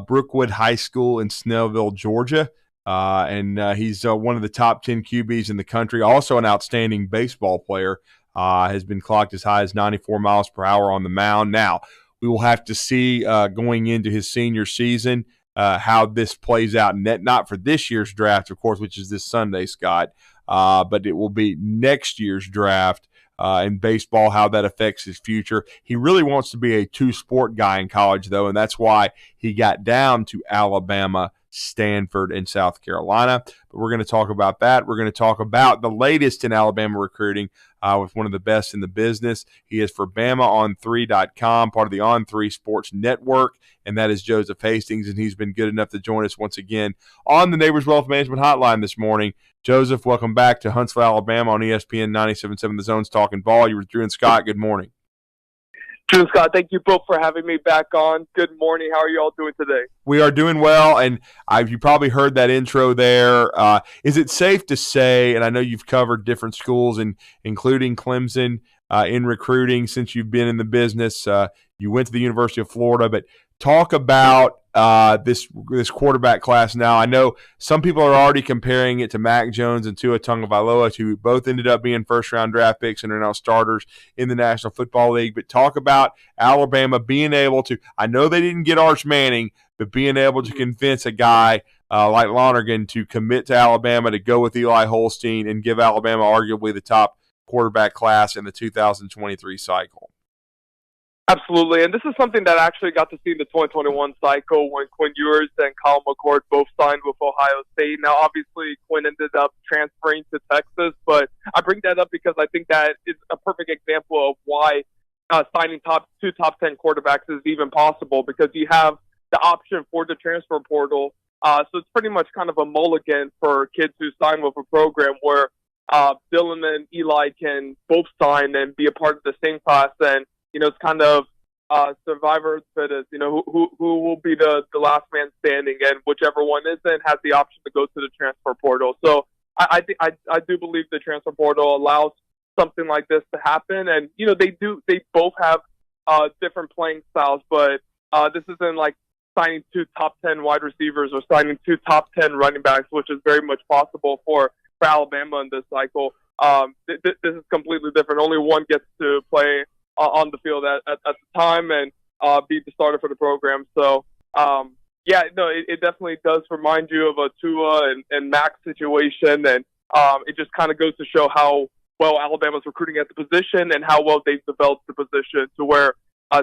Brookwood High School in Snellville, Georgia, and he's one of the top 10 QBs in the country. Also an outstanding baseball player, has been clocked as high as 94 miles per hour on the mound. Now, we will have to see going into his senior season how this plays out, not for this year's draft, of course, which is this Sunday, Scott, but it will be next year's draft in baseball, how that affects his future. He really wants to be a 2-sport guy in college, though, and that's why he got down to Alabama, Stanford, and South Carolina. But we're going to talk about that. We're going to talk about the latest in Alabama recruiting with one of the best in the business. He is for BamaOn3.com, part of the On3 Sports Network, and that is Joseph Hastings, and he's been good enough to join us once again on the Neighbors Wealth Management Hotline this morning. Joseph, welcome back to Huntsville, Alabama on ESPN 97.7 The Zone's Talking Ball. You were Drew and Scott. Good morning. Drew and Scott, thank you both for having me back on. Good morning. How are you all doing today? We are doing well, and you probably heard that intro there. Is it safe to say, and I know you've covered different schools, including Clemson, in recruiting since you've been in the business. You went to the University of Florida, but talk about this quarterback class now. I know some people are already comparing it to Mac Jones and Tua Tagovailoa, who both ended up being first-round draft picks and are now starters in the National Football League. But talk about Alabama being able to – I know they didn't get Arch Manning, but being able to convince a guy like Lonergan to commit to Alabama, to go with Eli Holstein, and give Alabama arguably the top quarterback class in the 2023 cycle. Absolutely, and this is something that I actually got to see in the 2021 cycle when Quinn Ewers and Kyle McCord both signed with Ohio State. Now, obviously, Quinn ended up transferring to Texas, but I bring that up because I think that is a perfect example of why signing two top 10 quarterbacks is even possible, because you have the option for the transfer portal. So it's pretty much kind of a mulligan for kids who sign with a program where Dylan and Eli can both sign and be a part of the same class. And it's kind of survivor fittest, who will be the last man standing, and whichever one isn't has the option to go to the transfer portal. So I do believe the transfer portal allows something like this to happen. And, they both have different playing styles, but this isn't like signing 2 top 10 wide receivers or signing 2 top 10 running backs, which is very much possible for Alabama in this cycle. This is completely different. Only one gets to play on the field at the time, and be the starter for the program. So, it definitely does remind you of a Tua and Max situation, and it just kind of goes to show how well Alabama's recruiting at the position and how well they've developed the position to where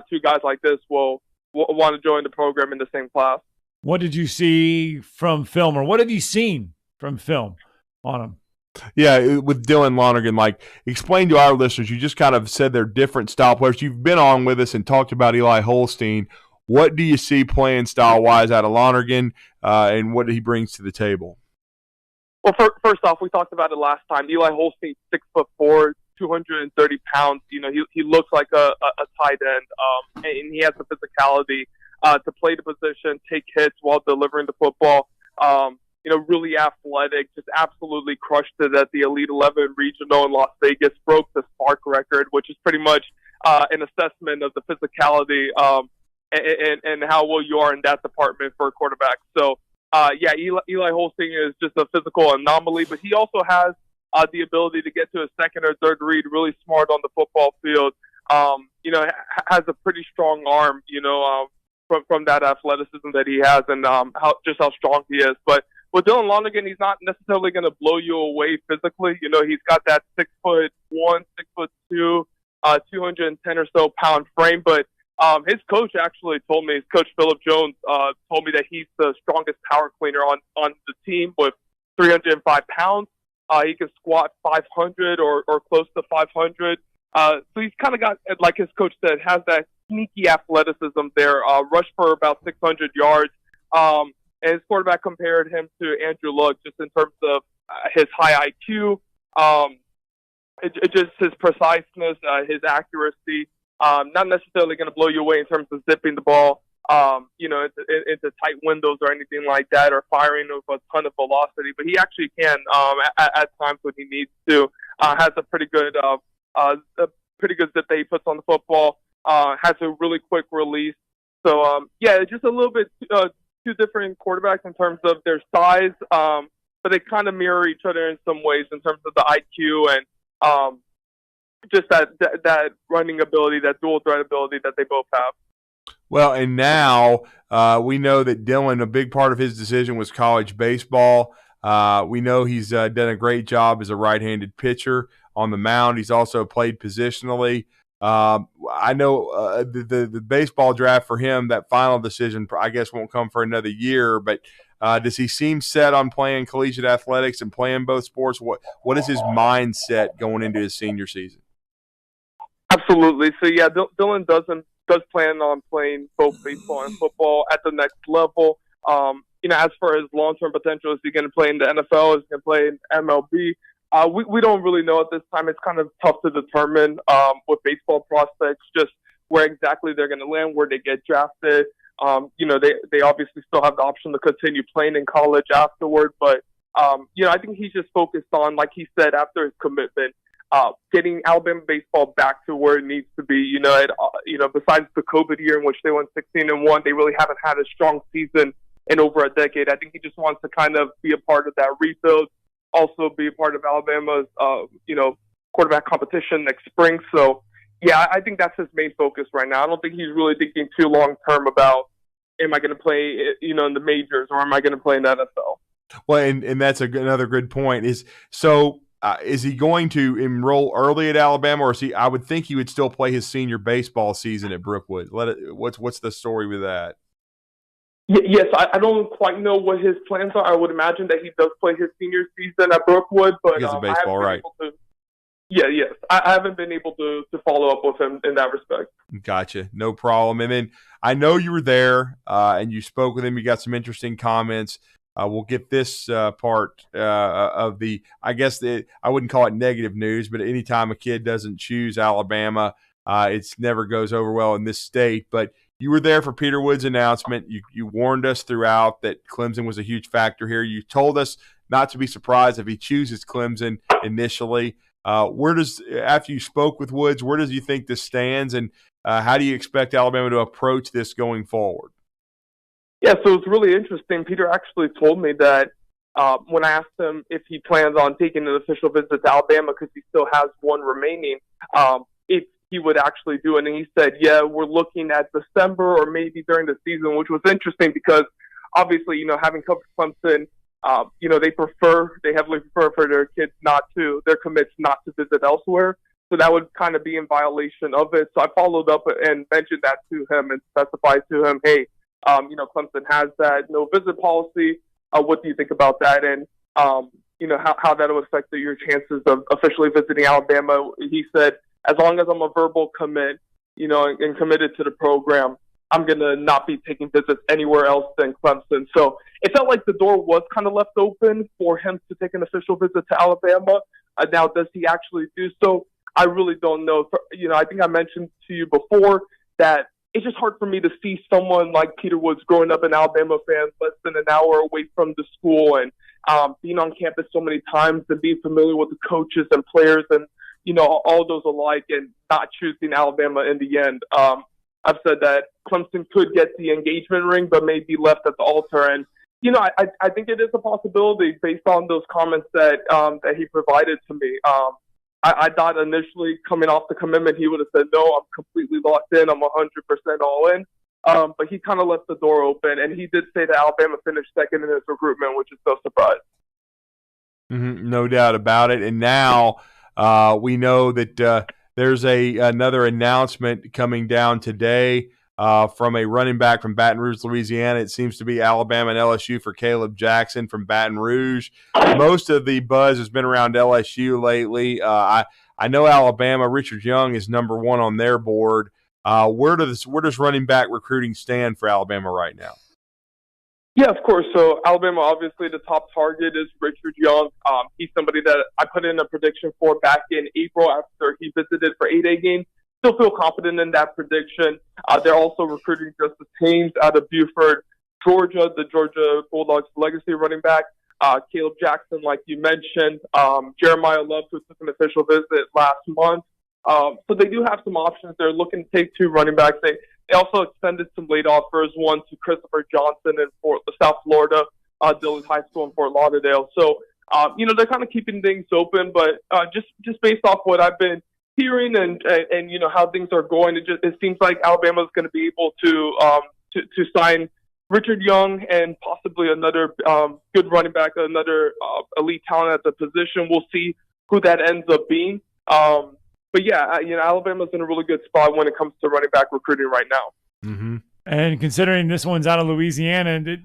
two guys like this will want to join the program in the same class. What did you see from film, or what have you seen from film on him? Yeah, with Dylan Lonergan, like, explain to our listeners, you just kind of said they're different style players. You've been on with us and talked about Eli Holstein. What do you see playing style-wise out of Lonergan, and what he brings to the table? Well, first off, we talked about it last time. Eli Holstein, 6'4", 230 pounds. You know, he looks like a tight end, and he has the physicality to play the position, take hits while delivering the football. Really athletic, just absolutely crushed it at the Elite 11 regional in Las Vegas, broke the Spark record, which is pretty much an assessment of the physicality and how well you are in that department for a quarterback. So, Eli Holstein is just a physical anomaly, but he also has the ability to get to a second or third read, really smart on the football field. Has a pretty strong arm, from that athleticism that he has and how strong he is. But with Dylan Lonergan, he's not necessarily going to blow you away physically. You know, he's got that 6'1", 6'2", 210 or so pound frame. But his coach actually told me, his coach Philip Jones told me that he's the strongest power cleaner on the team with 305 pounds. He can squat 500 or close to 500. So he's kind of got, like his coach said, has that sneaky athleticism there. Rushed for about 600 yards. And his quarterback compared him to Andrew Luck just in terms of his high IQ, just his preciseness, his accuracy. Not necessarily going to blow you away in terms of zipping the ball, into tight windows or anything like that, or firing with a ton of velocity. But he actually can at times when he needs to. Has a pretty good zip that he puts on the football. Has a really quick release. So just a little bit two different quarterbacks in terms of their size, but they kind of mirror each other in some ways in terms of the IQ and just that running ability, that dual threat ability that they both have. Well, and now we know that Dylan, a big part of his decision was college baseball. We know he's done a great job as a right-handed pitcher on the mound. He's also played positionally. I know the baseball draft for him, that final decision, I guess won't come for another year, but does he seem set on playing collegiate athletics and playing both sports? What is his mindset going into his senior season? Absolutely. So, Dylan does plan on playing both baseball and football at the next level. As for his long-term potential, is he going to play in the NFL? Is he going to play in MLB? We don't really know at this time. It's kind of tough to determine with baseball prospects just where exactly they're going to land, where they get drafted. They obviously still have the option to continue playing in college afterward. But, I think he's just focused on, like he said, after his commitment, getting Alabama baseball back to where it needs to be. Besides the COVID year in which they went 16-1, they really haven't had a strong season in over a decade. I think he just wants to kind of be a part of that rebuild. Also be a part of Alabama's, quarterback competition next spring. So, I think that's his main focus right now. I don't think he's really thinking too long-term about, am I going to play, in the majors or am I going to play in the NFL? Well, and that's another good point. Is he going to enroll early at Alabama, or is he? I would think he would still play his senior baseball season at Brookwood. What's the story with that? Yes, I don't quite know what his plans are. I would imagine that he does play his senior season at Brookwood, but because of baseball, right? Yes. I haven't been able to follow up with him in that respect. Gotcha. No problem. And then I know you were there and you spoke with him. You got some interesting comments. We'll get this part of the, I guess I wouldn't call it negative news, but anytime a kid doesn't choose Alabama, it never goes over well in this state. But you were there for Peter Wood's announcement. You warned us throughout that Clemson was a huge factor here. You told us not to be surprised if he chooses Clemson initially. After you spoke with Woods, where does you think this stands, and how do you expect Alabama to approach this going forward? Yeah, so it's really interesting. Peter actually told me that when I asked him if he plans on taking an official visit to Alabama because he still has one remaining, he he would actually do it. And he said, yeah, we're looking at December or maybe during the season, which was interesting because obviously, having covered Clemson, they heavily prefer for their commits not to visit elsewhere. So that would kind of be in violation of it. So I followed up and mentioned that to him and specified to him, hey, Clemson has that no visit policy. What do you think about that? And, how that would affect your chances of officially visiting Alabama. He said, as long as I'm a verbal commit, and committed to the program, I'm going to not be taking visits anywhere else than Clemson. So it felt like the door was kind of left open for him to take an official visit to Alabama. Now, does he actually do so? I really don't know. I think I mentioned to you before that it's just hard for me to see someone like Peter Woods growing up an Alabama fan less than an hour away from the school and being on campus so many times and being familiar with the coaches and players and, all those alike and not choosing Alabama in the end. I've said that Clemson could get the engagement ring, but may be left at the altar. And, I think it is a possibility based on those comments that he provided to me. I thought initially coming off the commitment, he would have said, no, I'm completely locked in. I'm 100% all in. But he kind of left the door open. And he did say that Alabama finished second in his recruitment, which is no surprise. No doubt about it. And now we know that there's another announcement coming down today from a running back from Baton Rouge, Louisiana. It seems to be Alabama and LSU for Caleb Jackson from Baton Rouge. Most of the buzz has been around LSU lately. I know Alabama, Richard Young is number one on their board. Where does running back recruiting stand for Alabama right now? Yeah, of course. So Alabama, obviously the top target is Richard Young. He's somebody that I put in a prediction for back in April after he visited for 8A games. Still feel confident in that prediction. They're also recruiting Justice Haynes out of Buford, Georgia, the Georgia Bulldogs legacy running back. Caleb Jackson, like you mentioned. Jeremiah Love, who took an official visit last month. So they do have some options. They're looking to take two running backs. They also extended some late offers, one to Christopher Johnson in South Florida, Dillon High School in Fort Lauderdale. So, they're kind of keeping things open, but just based off what I've been hearing and how things are going, it seems like Alabama is going to be able to sign Richard Young and possibly another good running back, another elite talent at the position. We'll see who that ends up being. But yeah, Alabama's in a really good spot when it comes to running back recruiting right now. Mm-hmm. And considering this one's out of Louisiana,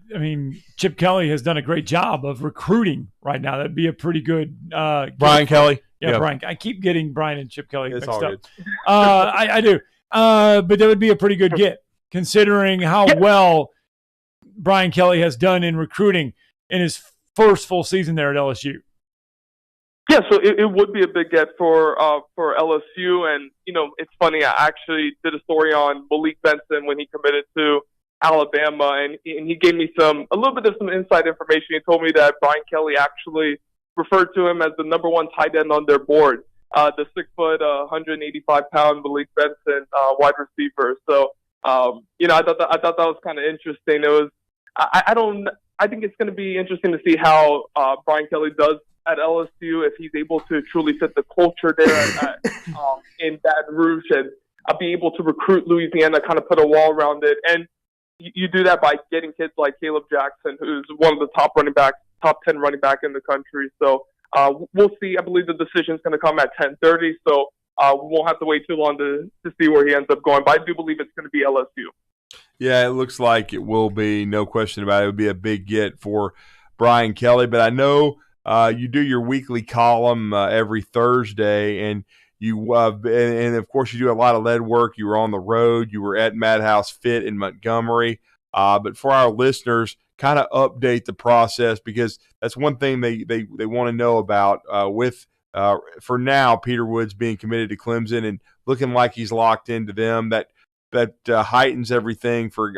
Chip Kelly has done a great job of recruiting right now. That'd be a pretty good Brian Kelly. Yeah, Brian. I keep getting Brian and Chip Kelly mixed up. Good. I do. But that would be a pretty good get, considering how well Brian Kelly has done in recruiting in his first full season there at LSU. Yeah, so it would be a big get for LSU, and it's funny. I actually did a story on Malik Benson when he committed to Alabama, and he gave me a little bit of some inside information. He told me that Brian Kelly actually referred to him as the number one tight end on their board, the 6 foot, 185-pound Malik Benson wide receiver. So I thought that was kind of interesting. It was I think it's going to be interesting to see how Brian Kelly does at LSU, if he's able to truly fit the culture there in Baton Rouge and be able to recruit Louisiana, kind of put a wall around it. And you do that by getting kids like Caleb Jackson, who's one of the top 10 running back in the country. So we'll see. I believe the decision is going to come at 10:30, so we won't have to wait too long to see where he ends up going. But I do believe it's going to be LSU. Yeah, it looks like it will be, no question about it. It would be a big get for Brian Kelly. But I know you do your weekly column every Thursday, and you and of course you do a lot of lead work. You were on the road. You were at Madhouse Fit in Montgomery. But for our listeners, kind of update the process, because that's one thing they want to know about with for now Peter Woods being committed to Clemson and looking like he's locked into them. That heightens everything for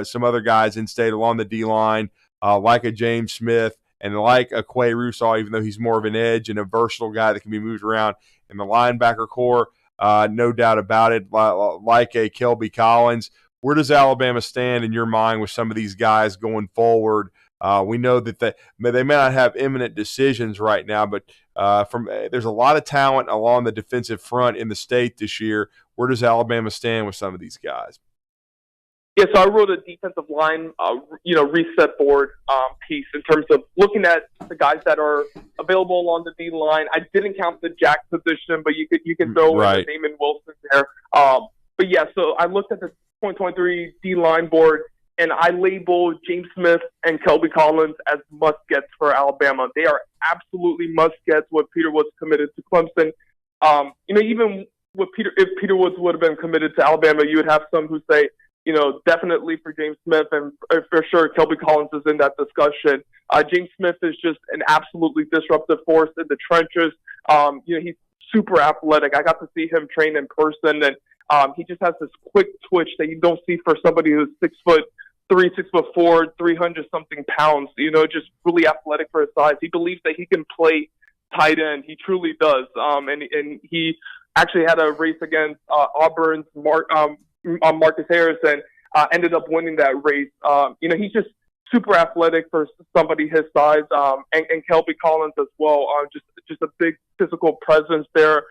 some other guys in state along the D line, like a James Smith and like a Quay Russaw, even though he's more of an edge and a versatile guy that can be moved around in the linebacker core. No doubt about it. Like a Kelby Collins. Where does Alabama stand in your mind with some of these guys going forward We know that they may not have imminent decisions right now, but there's a lot of talent along the defensive front in the state this year. Where does Alabama stand with some of these guys? Yeah, so I wrote a defensive line, reset board piece in terms of looking at the guys that are available along the D line. I didn't count the jack position, but you can throw in Damon Wilson there. But yeah, so I looked at the 2023 D line board, and I labeled James Smith and Kelby Collins as must-gets for Alabama. They are absolutely must-gets when Peter Woods committed to Clemson. Even with if Peter Woods would have been committed to Alabama, you would have some who say, definitely for James Smith, and for sure Kelby Collins is in that discussion. James Smith is just an absolutely disruptive force in the trenches. He's super athletic. I got to see him train in person, and he just has this quick twitch that you don't see for somebody who's 6'3", 6'4", 300-something pounds. Just really athletic for his size. He believes that he can play tight end. He truly does. And he actually had a race against Auburn's Marcus Harris and ended up winning that race. He's just super athletic for somebody his size, and Kelby Collins as well. Just a big physical presence there.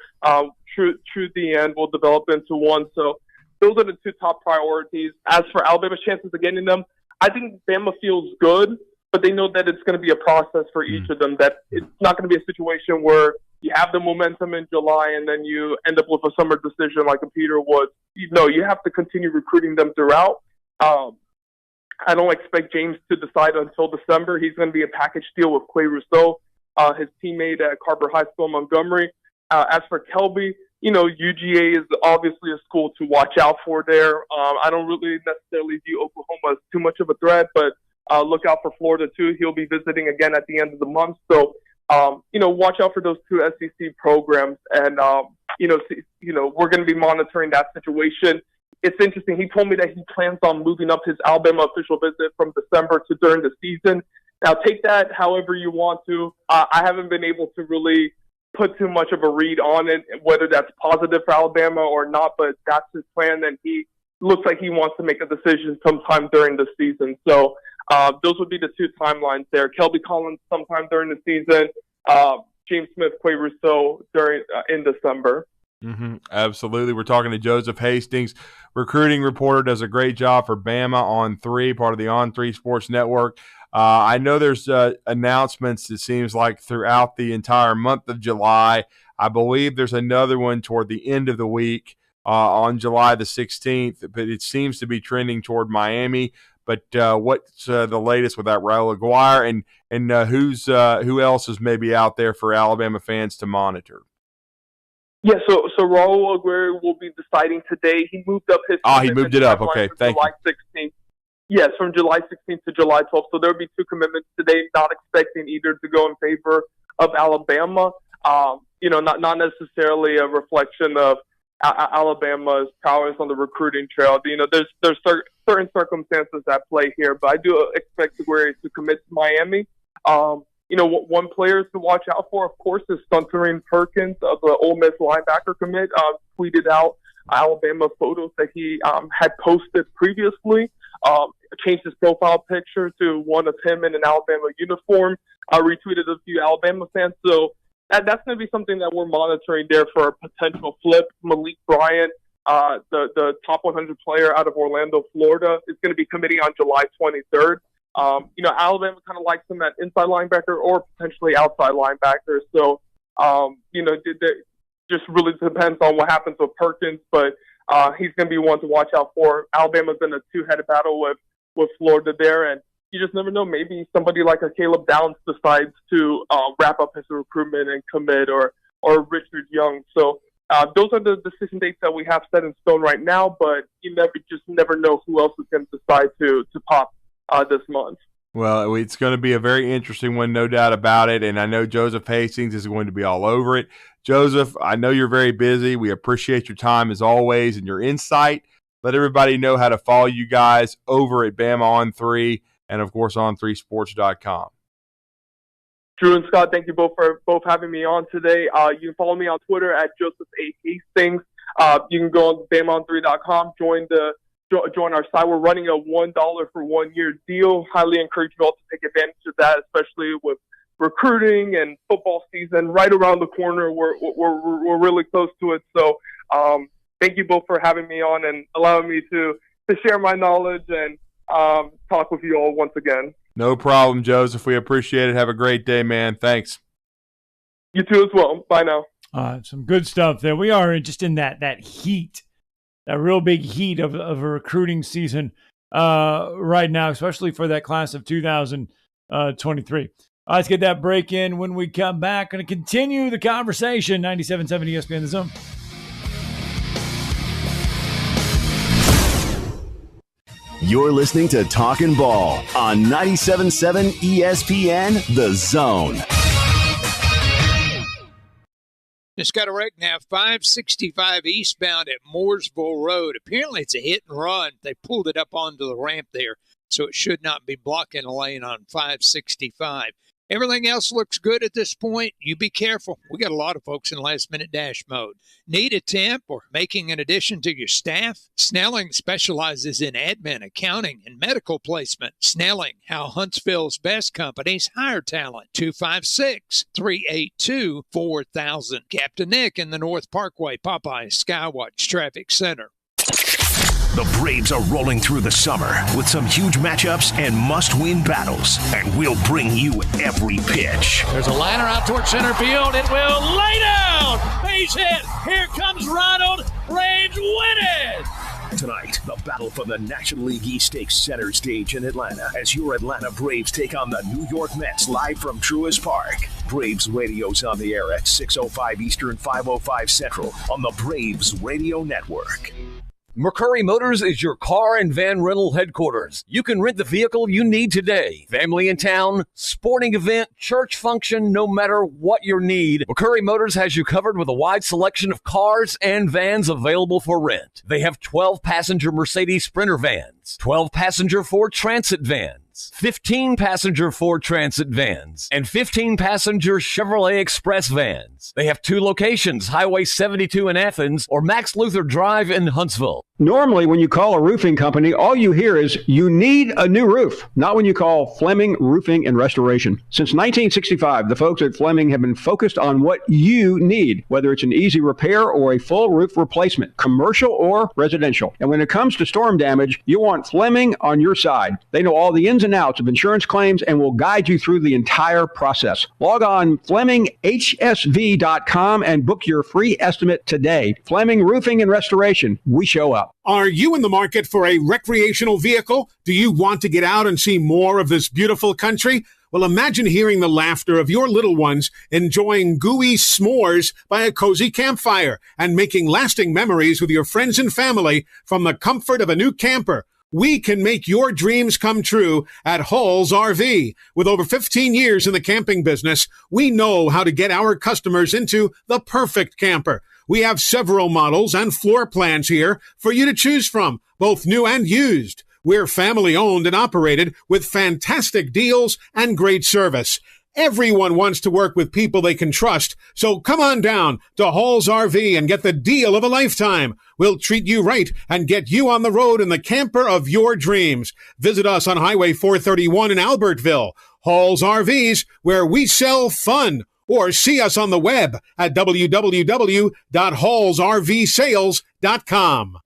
True the end will develop into one. So those are the two top priorities. As for Alabama's chances of getting them, I think Bama feels good, but they know that it's going to be a process for each of them, that it's not going to be a situation where you have the momentum in July and then you end up with a summer decision like a Peter Woods. You have to continue recruiting them throughout. I don't expect James to decide until December. He's going to be a package deal with Clay Rousseau, his teammate at Carver High School in Montgomery. As for Kelby, UGA is obviously a school to watch out for there. I don't really necessarily view Oklahoma as too much of a threat, but look out for Florida too. He'll be visiting again at the end of the month. So, watch out for those two SEC programs. And, we're going to be monitoring that situation. It's interesting. He told me that he plans on moving up his Alabama official visit from December to during the season. Now, take that however you want to. I haven't been able to really put too much of a read on it, whether that's positive for Alabama or not, but that's his plan, and he looks like he wants to make a decision sometime during the season. So those would be the two timelines there. Kelby Collins sometime during the season, James Smith, Clay Rousseau in December. Absolutely. We're talking to Joseph Hastings, recruiting reporter, does a great job for Bama on 3, part of the On 3 Sports Network. I know there's announcements, it seems like, throughout the entire month of July. I believe there's another one toward the end of the week on July the 16th, but it seems to be trending toward Miami. But what's the latest with that, Raul Aguirre, and who else is maybe out there for Alabama fans to monitor? Yeah, so Raul Aguirre will be deciding today. He moved up his. He moved it up. Okay, thank you. July 16th. Yes, from July 16th to July 12th. So there will be 2 commitments today. Not expecting either to go in favor of Alabama. Not necessarily a reflection of Alabama's prowess on the recruiting trail. There's certain circumstances at play here, but I do expect Aguirre to commit to Miami. One player to watch out for, of course, is Suntarine Perkins of the Ole Miss linebacker commit. Tweeted out Alabama photos that he had posted previously. Changed his profile picture to one of him in an Alabama uniform. Retweeted a few Alabama fans. So that's going to be something that we're monitoring there for a potential flip. Malik Bryant, the top 100 player out of Orlando, Florida, is going to be committing on July 23rd. Alabama kind of likes him at inside linebacker or potentially outside linebacker. So, it just really depends on what happens with Perkins, but he's going to be one to watch out for. Alabama's in a 2-headed battle with Florida there, and you just never know. Maybe somebody like a Caleb Downs decides to wrap up his recruitment and commit, or Richard Young. So those are the decision dates that we have set in stone right now, but you never know who else is going to decide to pop this month. Well, it's going to be a very interesting one, no doubt about it, and I know Joseph Hastings is going to be all over it. Joseph, I know you're very busy. We appreciate your time as always and your insight. Let everybody know how to follow you guys over at Bama on 3 and, of course, on3sports.com. Drew and Scott, thank you both for having me on today. You can follow me on Twitter at Joseph A. Hastings. You can go on BamaOn3.com, join the join our side. We're running a $1 for 1 year deal. Highly encourage you all to take advantage of that, especially with recruiting and football season right around the corner. We're really close to it. So thank you both for having me on and allowing me to share my knowledge and talk with you all once again. No problem, Joseph. We appreciate it. Have a great day, man. Thanks. You too as well. Bye now. Some good stuff there. We are just in that heat, that real big heat of a recruiting season right now, especially for that class of 2023. Let's get that break in. When we come back, going to continue the conversation. 97.7 ESPN The Zone. You're listening to Talkin' Ball on 97.7 ESPN The Zone. Just got a wreck now, 565 eastbound at Mooresville Road. Apparently it's a hit and run. They pulled it up onto the ramp there, so it should not be blocking a lane on 565. Everything else looks good at this point. You be careful. We got a lot of folks in last-minute dash mode. Need a temp or making an addition to your staff? Snelling specializes in admin, accounting, and medical placement. Snelling, how Huntsville's best companies hire talent. 256-382-4000. Captain Nick in the North Parkway, Popeye Skywatch Traffic Center. The Braves are rolling through the summer with some huge matchups and must-win battles, and we'll bring you every pitch. There's a liner out towards center field. It will lay down. Base hit. Here comes Ronald. Braves win it. Tonight, the battle for the National League East Stakes center stage in Atlanta as your Atlanta Braves take on the New York Mets live from Truist Park. Braves radio's on the air at 6:05 Eastern, 5:05 Central on the Braves Radio Network. McCurry Motors is your car and van rental headquarters. You can rent the vehicle you need today. Family in town, sporting event, church function, no matter what your need, McCurry Motors has you covered with a wide selection of cars and vans available for rent. They have 12-passenger Mercedes Sprinter vans, 12-passenger Ford Transit vans, 15-passenger Ford Transit vans, and 15-passenger Chevrolet Express vans. They have 2 locations, Highway 72 in Athens or Max Luther Drive in Huntsville. Normally, when you call a roofing company, all you hear is, you need a new roof. Not when you call Fleming Roofing and Restoration. Since 1965, the folks at Fleming have been focused on what you need, whether it's an easy repair or a full roof replacement, commercial or residential. And when it comes to storm damage, you want Fleming on your side. They know all the ins and outs of insurance claims and will guide you through the entire process. Log on FlemingHSV.com and book your free estimate today. Fleming Roofing and Restoration. We show up. Are you in the market for a recreational vehicle? Do you want to get out and see more of this beautiful country? Well, imagine hearing the laughter of your little ones enjoying gooey s'mores by a cozy campfire and making lasting memories with your friends and family from the comfort of a new camper. We can make your dreams come true at Hall's RV. With over 15 years in the camping business, we know how to get our customers into the perfect camper. We have several models and floor plans here for you to choose from, both new and used. We're family owned and operated with fantastic deals and great service. Everyone wants to work with people they can trust, so come on down to Hall's RV and get the deal of a lifetime. We'll treat you right and get you on the road in the camper of your dreams. Visit us on Highway 431 in Albertville. Hall's RVs, where we sell fun. Or see us on the web at www.hallsrvsales.com.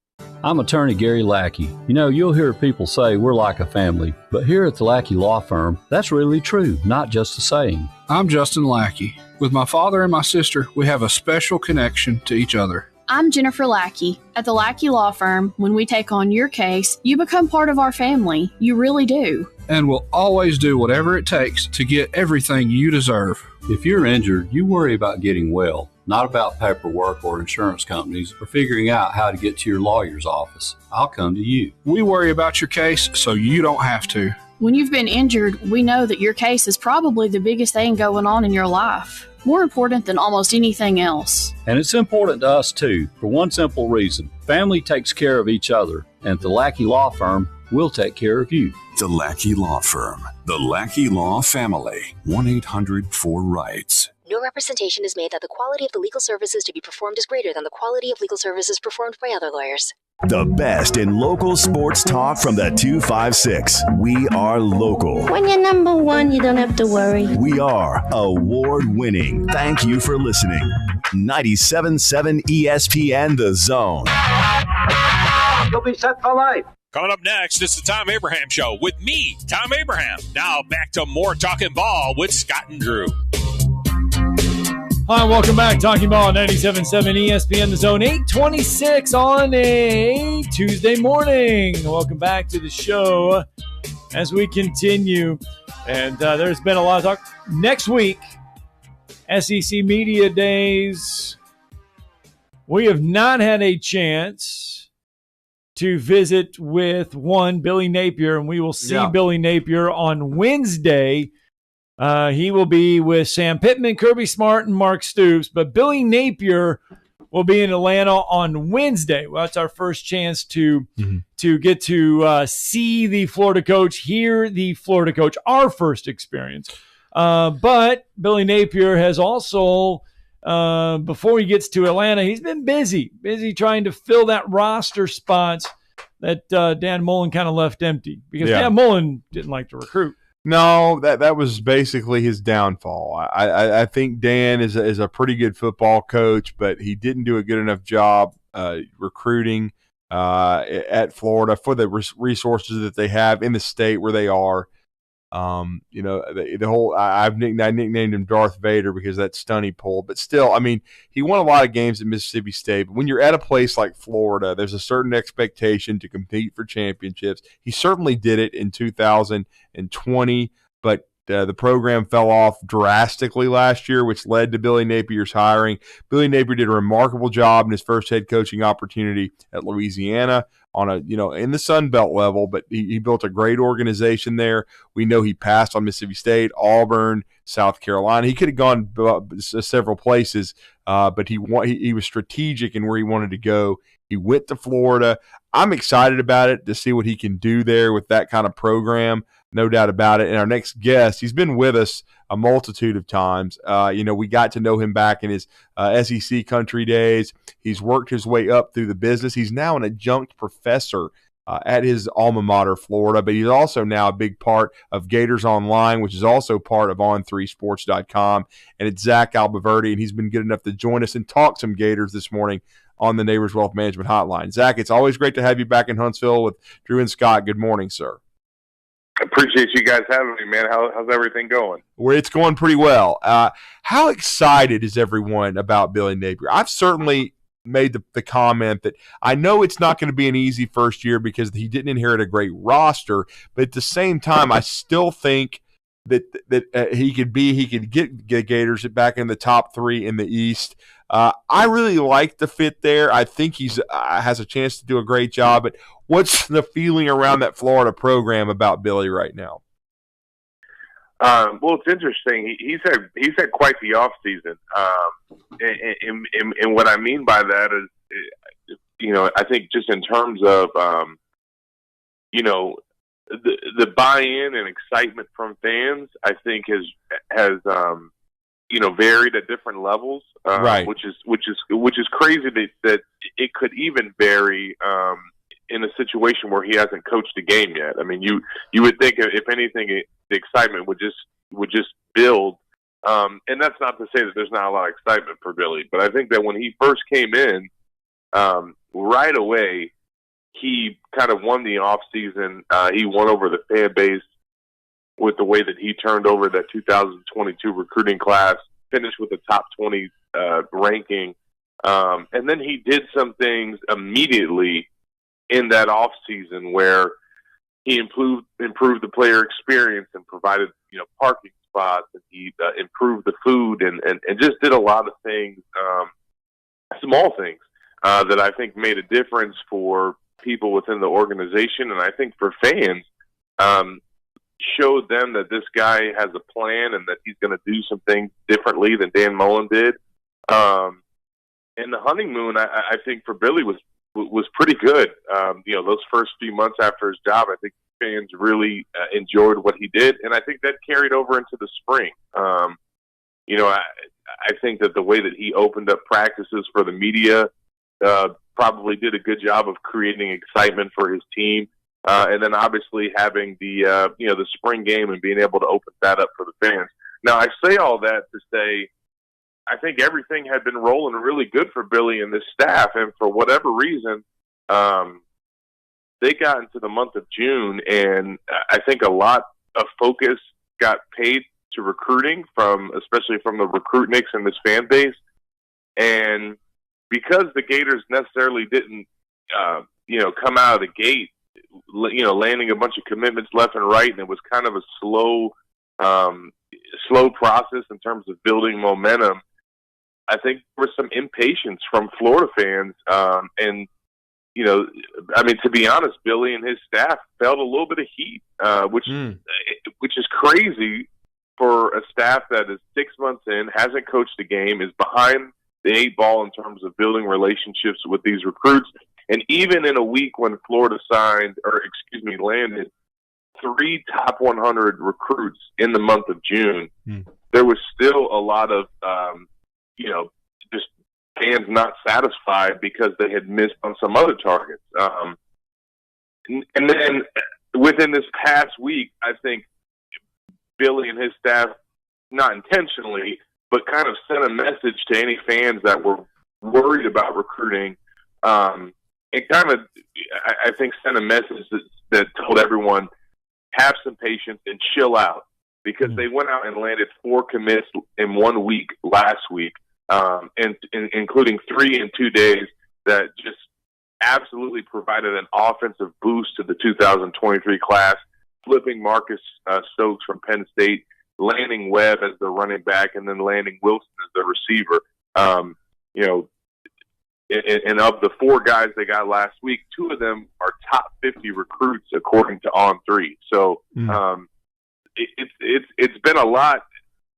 I'm attorney Gary Lackey. You know, you'll hear people say we're like a family, but here at the Lackey Law Firm, that's really true, not just a saying. I'm Justin Lackey. With my father and my sister, we have a special connection to each other. I'm Jennifer Lackey. At the Lackey Law Firm, when we take on your case, you become part of our family. You really do. And we'll always do whatever it takes to get everything you deserve. If you're injured, you worry about getting well, not about paperwork or insurance companies or figuring out how to get to your lawyer's office. I'll come to you. We worry about your case so you don't have to. When you've been injured, we know that your case is probably the biggest thing going on in your life. More important than almost anything else. And it's important to us, too, for one simple reason. Family takes care of each other, and at the Lackey Law Firm, we'll take care of you. The Lackey Law Firm. The Lackey Law Family. 1-800-4RIGHTS. No representation is made that the quality of the legal services to be performed is greater than the quality of legal services performed by other lawyers. The best in local sports talk from the 256. We are local. When you're number one, you don't have to worry. We are award-winning. Thank you for listening. 97.7 ESPN The Zone. You'll be set for life. Coming up next, it's the Tom Abraham Show with me, Tom Abraham. Now back to more Talking Ball with Scott and Drew. Hi, welcome back. Talking Ball, 97.7 ESPN The Zone, 8:26 on a Tuesday morning. Welcome back to the show as we continue. And there's been a lot of talk. Next week, SEC Media Days. We have not had a chance to visit with Billy Napier, and we will see Billy Napier on Wednesday. He will be with Sam Pittman, Kirby Smart, and Mark Stoops, but Billy Napier will be in Atlanta on Wednesday. Well, that's our first chance to get to see the Florida coach, hear the Florida coach, our first experience. But Billy Napier has also, before he gets to Atlanta, he's been busy trying to fill that roster spots that Dan Mullen kind of left empty because Dan Mullen didn't like to recruit. No, that was basically his downfall. I think Dan is a pretty good football coach, but he didn't do a good enough job recruiting at Florida for the resources that they have in the state where they are. The whole I nicknamed him Darth Vader because that stunt he pulled, but still, I mean, he won a lot of games at Mississippi State. But when you're at a place like Florida, there's a certain expectation to compete for championships. He certainly did it in 2020, but the program fell off drastically last year, which led to Billy Napier's hiring. Billy Napier did a remarkable job in his first head coaching opportunity at Louisiana on in the Sun Belt level, but he built a great organization there. We know he passed on Mississippi State, Auburn, South Carolina. He could have gone several places, but he was strategic in where he wanted to go. He went to Florida. I'm excited about it to see what he can do there with that kind of program. No doubt about it. And our next guest, he's been with us a multitude of times. We got to know him back in his SEC country days. He's worked his way up through the business. He's now an adjunct professor at his alma mater, Florida, but he's also now a big part of Gators Online, which is also part of On3Sports.com. And it's Zach Albaverdi, and he's been good enough to join us and talk some Gators this morning on the Neighbors Wealth Management Hotline. Zach, it's always great to have you back in Huntsville with Drew and Scott. Good morning, sir. I appreciate you guys having me, man. How's everything going? Well, it's going pretty well. How excited is everyone about Billy Napier? I've certainly made the comment that I know it's not going to be an easy first year because he didn't inherit a great roster, but at the same time, I still think that he could get Gators back in the top 3 in the East. I really like the fit there. I think he's has a chance to do a great job. But what's the feeling around that Florida program about Billy right now? Well, it's interesting. He's had quite the off season, and what I mean by that is, I think just in terms of, the buy-in and excitement from fans, I think has varied at different levels, right? Which is crazy that it could even vary in a situation where he hasn't coached a game yet. I mean, you would think if anything, the excitement would just build. And that's not to say that there's not a lot of excitement for Billy, but I think that when he first came in, right away, he kind of won the off season. He won over the fan base with the way that he turned over that 2022 recruiting class, finished with a top 20 ranking. And then he did some things immediately in that off season where he improved the player experience and provided, parking spots, and he improved the food and just did a lot of things, small things, that I think made a difference for people within the organization. And I think for fans, showed them that this guy has a plan and that he's going to do some things differently than Dan Mullen did. And the honeymoon, I think for Billy was pretty good. Those first few months after his job, I think fans really enjoyed what he did, and I think that carried over into the spring. I think that the way that he opened up practices for the media probably did a good job of creating excitement for his team. And then obviously having the spring game and being able to open that up for the fans. Now, I say all that to say I think everything had been rolling really good for Billy and this staff, and for whatever reason, they got into the month of June, and I think a lot of focus got paid to recruiting, especially from the recruitniks and this fan base. And because the Gators necessarily didn't, come out of the gate, landing a bunch of commitments left and right, and it was kind of a slow process in terms of building momentum. I think there was some impatience from Florida fans, to be honest, Billy and his staff felt a little bit of heat, which is crazy for a staff that is 6 months in, hasn't coached a game, is behind the 8 ball in terms of building relationships with these recruits. And even in a week when Florida landed 3 top 100 recruits in the month of June, there was still a lot of, just fans not satisfied because they had missed on some other targets. And then within this past week, I think Billy and his staff, not intentionally, but kind of sent a message to any fans that were worried about recruiting. It kind of, I think, sent a message that told everyone, have some patience and chill out, because they went out and landed 4 commits in 1 week last week, and including 3 in 2 days, that just absolutely provided an offensive boost to the 2023 class, flipping Marcus Stokes from Penn State, landing Webb as the running back, and then landing Wilson as the receiver. And of the 4 guys they got last week, 2 of them are top 50 recruits according to On3. So it's been a lot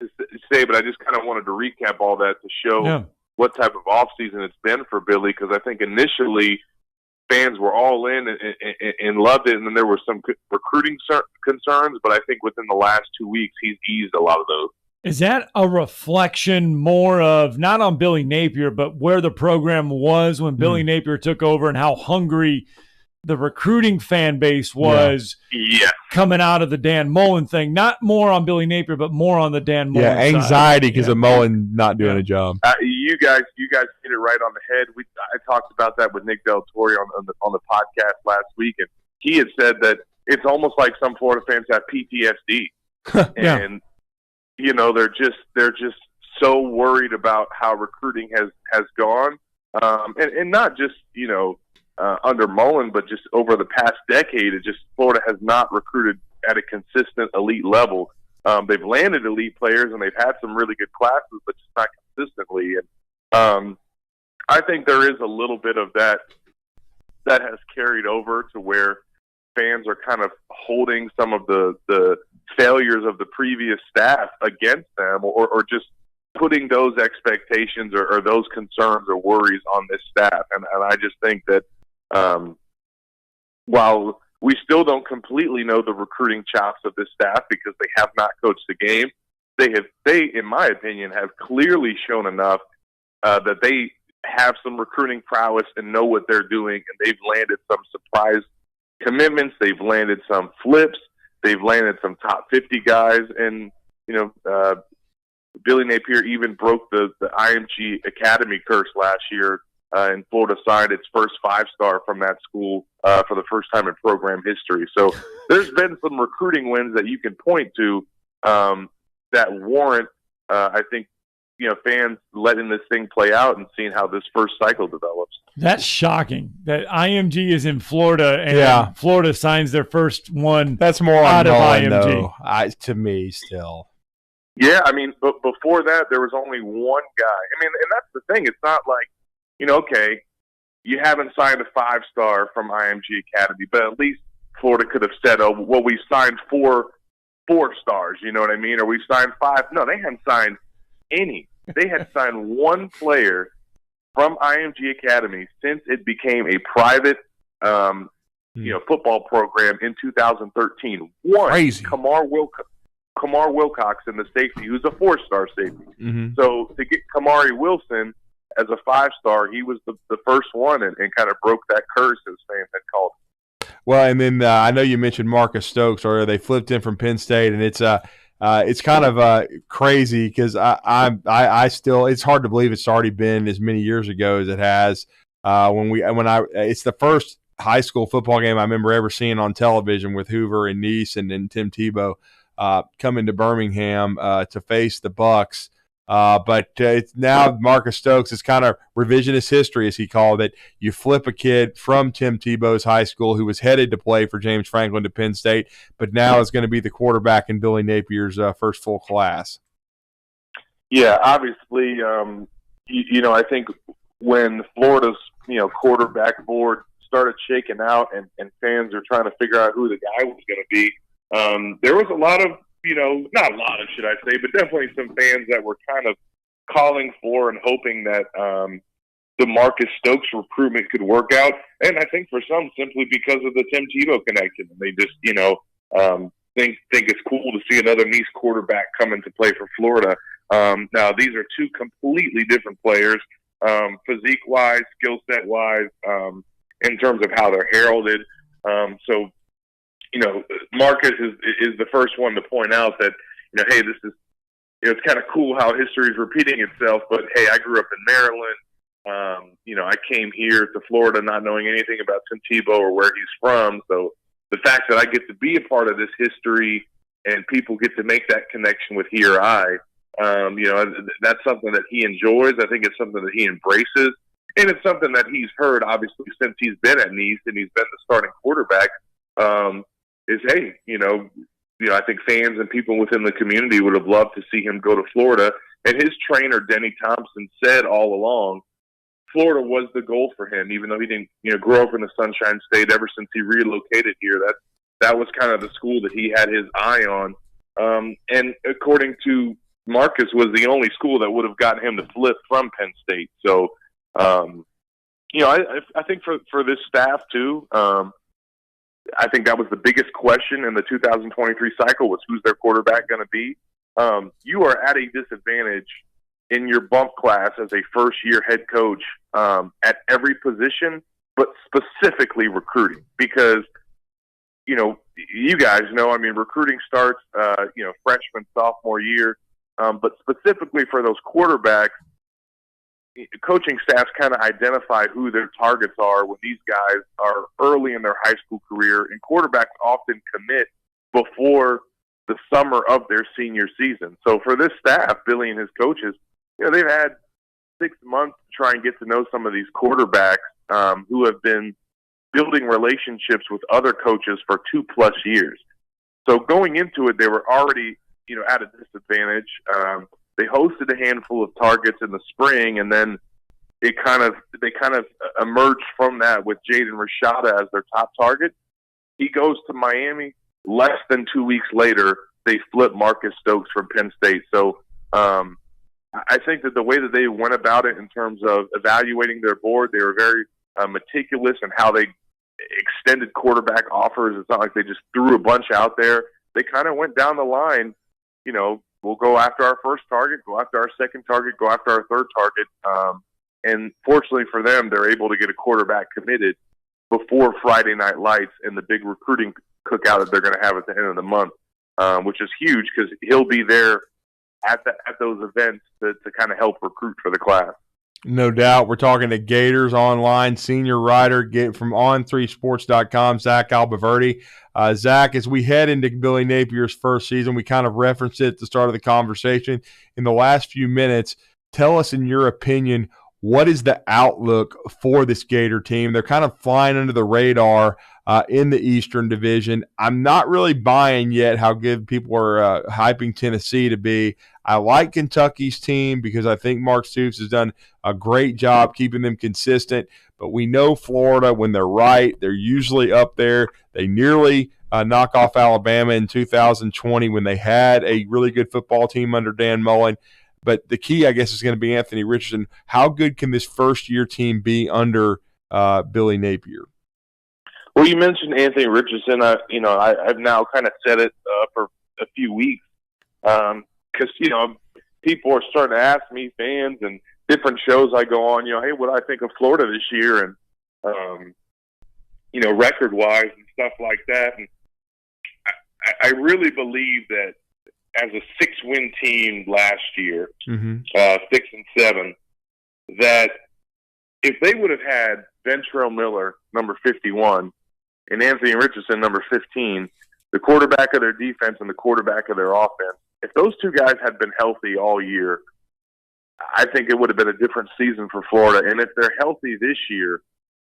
to say, but I just kind of wanted to recap all that to show what type of offseason it's been for Billy, because I think initially fans were all in and loved it, and then there were some recruiting concerns, but I think within the last 2 weeks he's eased a lot of those. Is that a reflection more of, not on Billy Napier, but where the program was when Billy Napier took over and how hungry the recruiting fan base was coming out of the Dan Mullen thing? Not more on Billy Napier, but more on the Dan Mullen side. Anxiety because of Mullen not doing a job. You guys hit it right on the head. I talked about that with Nick Del Torre on the podcast last week, and he had said that it's almost like some Florida fans have PTSD. And they're just so worried about how recruiting has gone, and not just under Mullen, but just over the past decade. Florida has not recruited at a consistent elite level. They've landed elite players and they've had some really good classes, but just not consistently. And I think there is a little bit of that has carried over to where fans are kind of holding some of the failures of the previous staff against them, or just putting those expectations or those concerns or worries on this staff. And I just think that while we still don't completely know the recruiting chops of this staff because they have not coached the game, they, in my opinion, have clearly shown enough that they have some recruiting prowess and know what they're doing, and they've landed some surprise commitments. They've landed some flips. They've landed some top 50 guys, and Billy Napier even broke the IMG Academy curse last year, and Florida signed its first 5-star from that school for the first time in program history. So there's been some recruiting wins that you can point to that warrant, I think, fans letting this thing play out and seeing how this first cycle develops. That's shocking that IMG is in Florida and Florida signs their first one. That's more out of Mullen, IMG. To me, still. Yeah, but before that, there was only one guy. And that's the thing. It's not like, okay, you haven't signed a 5-star from IMG Academy, but at least Florida could have said, we signed 4 stars, you know what I mean? Or we signed 5. No, they hadn't signed any. They had signed 1 player from IMG Academy since it became a private, football program in 2013. One, crazy. Kamar Wilcox in the safety, who's a 4-star safety. Mm-hmm. So to get Kamari Wilson as a 5-star, he was the first one and kind of broke that curse, as fans had called it. Well, and then I know you mentioned Marcus Stokes, or they flipped him from Penn State, and it's kind of crazy because I still, it's hard to believe it's already been as many years ago as it has. It's the first high school football game I remember ever seeing on television with Hoover and Neese and Tim Tebow coming to Birmingham to face the Bucks. But it's now Marcus Stokes is kind of revisionist history, as he called it. You flip a kid from Tim Tebow's high school who was headed to play for James Franklin to Penn State, but now is going to be the quarterback in Billy Napier's first full class. Yeah, obviously, I think when Florida's, quarterback board started shaking out and fans are trying to figure out who the guy was going to be, there was a lot of, not a lot of, should I say, but definitely some fans that were kind of calling for and hoping that the Marcus Stokes recruitment could work out. And I think for some, simply because of the Tim Tebow connection. They just, think it's cool to see another Nice quarterback come into play for Florida. Now, these are two completely different players, physique-wise, skill set-wise, in terms of how they're heralded. So, Marcus is the first one to point out that, hey, this is, it's kind of cool how history is repeating itself, but hey, I grew up in Maryland. I came here to Florida not knowing anything about Tim Tebow or where he's from. So the fact that I get to be a part of this history and people get to make that connection with he or I, that's something that he enjoys. I think it's something that he embraces. And it's something that he's heard, obviously, since he's been at Nice and he's been the starting quarterback, is, hey, I think fans and people within the community would have loved to see him go to Florida. And his trainer, Denny Thompson, said all along, Florida was the goal for him, even though he didn't, grow up in the Sunshine State ever since he relocated here. That was kind of the school that he had his eye on. And according to Marcus, was the only school that would have gotten him to flip from Penn State. So, I think for this staff too, I think that was the biggest question in the 2023 cycle was who's their quarterback going to be. You are at a disadvantage in your bump class as a first-year head coach at every position, but specifically recruiting because, you guys know, recruiting starts, freshman, sophomore year, but specifically for those quarterbacks, coaching staffs kind of identify who their targets are when these guys are early in their high school career, and quarterbacks often commit before the summer of their senior season. So for this staff, Billy and his coaches, they've had 6 months to try and get to know some of these quarterbacks who have been building relationships with other coaches for 2+ years. So going into it, they were already, at a disadvantage. They hosted a handful of targets in the spring, and then they kind of emerged from that with Jaden Rashada as their top target. He goes to Miami. Less than 2 weeks later, they flip Marcus Stokes from Penn State. So I think that the way that they went about it in terms of evaluating their board, they were very meticulous in how they extended quarterback offers. It's not like they just threw a bunch out there. They kind of went down the line, we'll go after our first target, go after our second target, go after our third target. And fortunately for them, they're able to get a quarterback committed before Friday Night Lights and the big recruiting cookout that they're going to have at the end of the month, which is huge because he'll be there at those events to kind of help recruit for the class. No doubt. We're talking to Gators Online senior writer from on3sports.com, Zach Albaverdi. Zach, as we head into Billy Napier's first season, we kind of referenced it at the start of the conversation. In the last few minutes, tell us, in your opinion, what is the outlook for this Gator team? They're kind of flying under the radar in the Eastern Division. I'm not really buying yet how good people are hyping Tennessee to be. I like Kentucky's team because I think Mark Stoops has done a great job keeping them consistent. But we know Florida, when they're right, they're usually up there. They nearly knock off Alabama in 2020 when they had a really good football team under Dan Mullen. But the key, I guess, is going to be Anthony Richardson. How good can this first-year team be under Billy Napier? Well, you mentioned Anthony Richardson. I've now kind of said it for a few weeks because, people are starting to ask me, fans and different shows I go on, hey, what do I think of Florida this year, and record-wise and stuff like that. And I really believe that as a 6-win team last year, 6-7, that if they would have had Ventrell Miller, number 51, and Anthony Richardson, number 15, the quarterback of their defense and the quarterback of their offense, if those two guys had been healthy all year, I think it would have been a different season for Florida. And if they're healthy this year,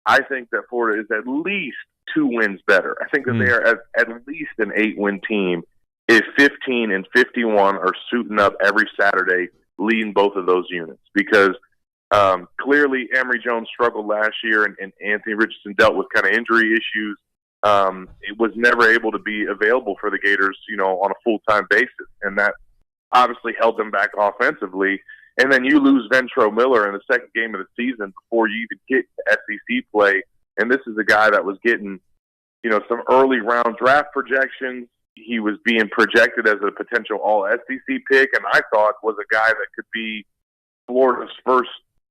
I think that Florida is at least 2 wins better. I think that they are at least an 8-win team if 15 and 51 are suiting up every Saturday, leading both of those units. Because clearly Emory Jones struggled last year, and Anthony Richardson dealt with kind of injury issues. It was never able to be available for the Gators, on a full-time basis. And that obviously held them back offensively. And then you lose Ventrell Miller in the second game of the season before you even get to SEC play. And this is a guy that was getting, some early round draft projections. He was being projected as a potential all-SEC pick, and I thought was a guy that could be Florida's first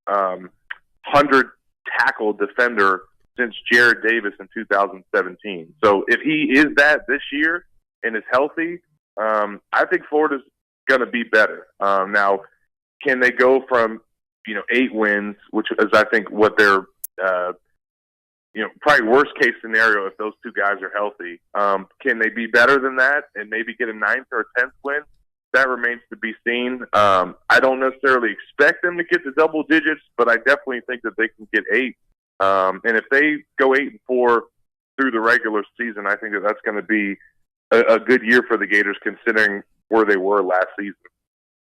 100-tackle defender since Jared Davis in 2017. So if he is that this year and is healthy, I think Florida's going to be better. Now, can they go from, 8 wins, which is, I think, what they're, probably worst case scenario if those two guys are healthy. Can they be better than that and maybe get a 9th or a 10th win? That remains to be seen. I don't necessarily expect them to get to double digits, but I definitely think that they can get 8. And if they go 8-4 through the regular season, I think that that's going to be a good year for the Gators considering where they were last season.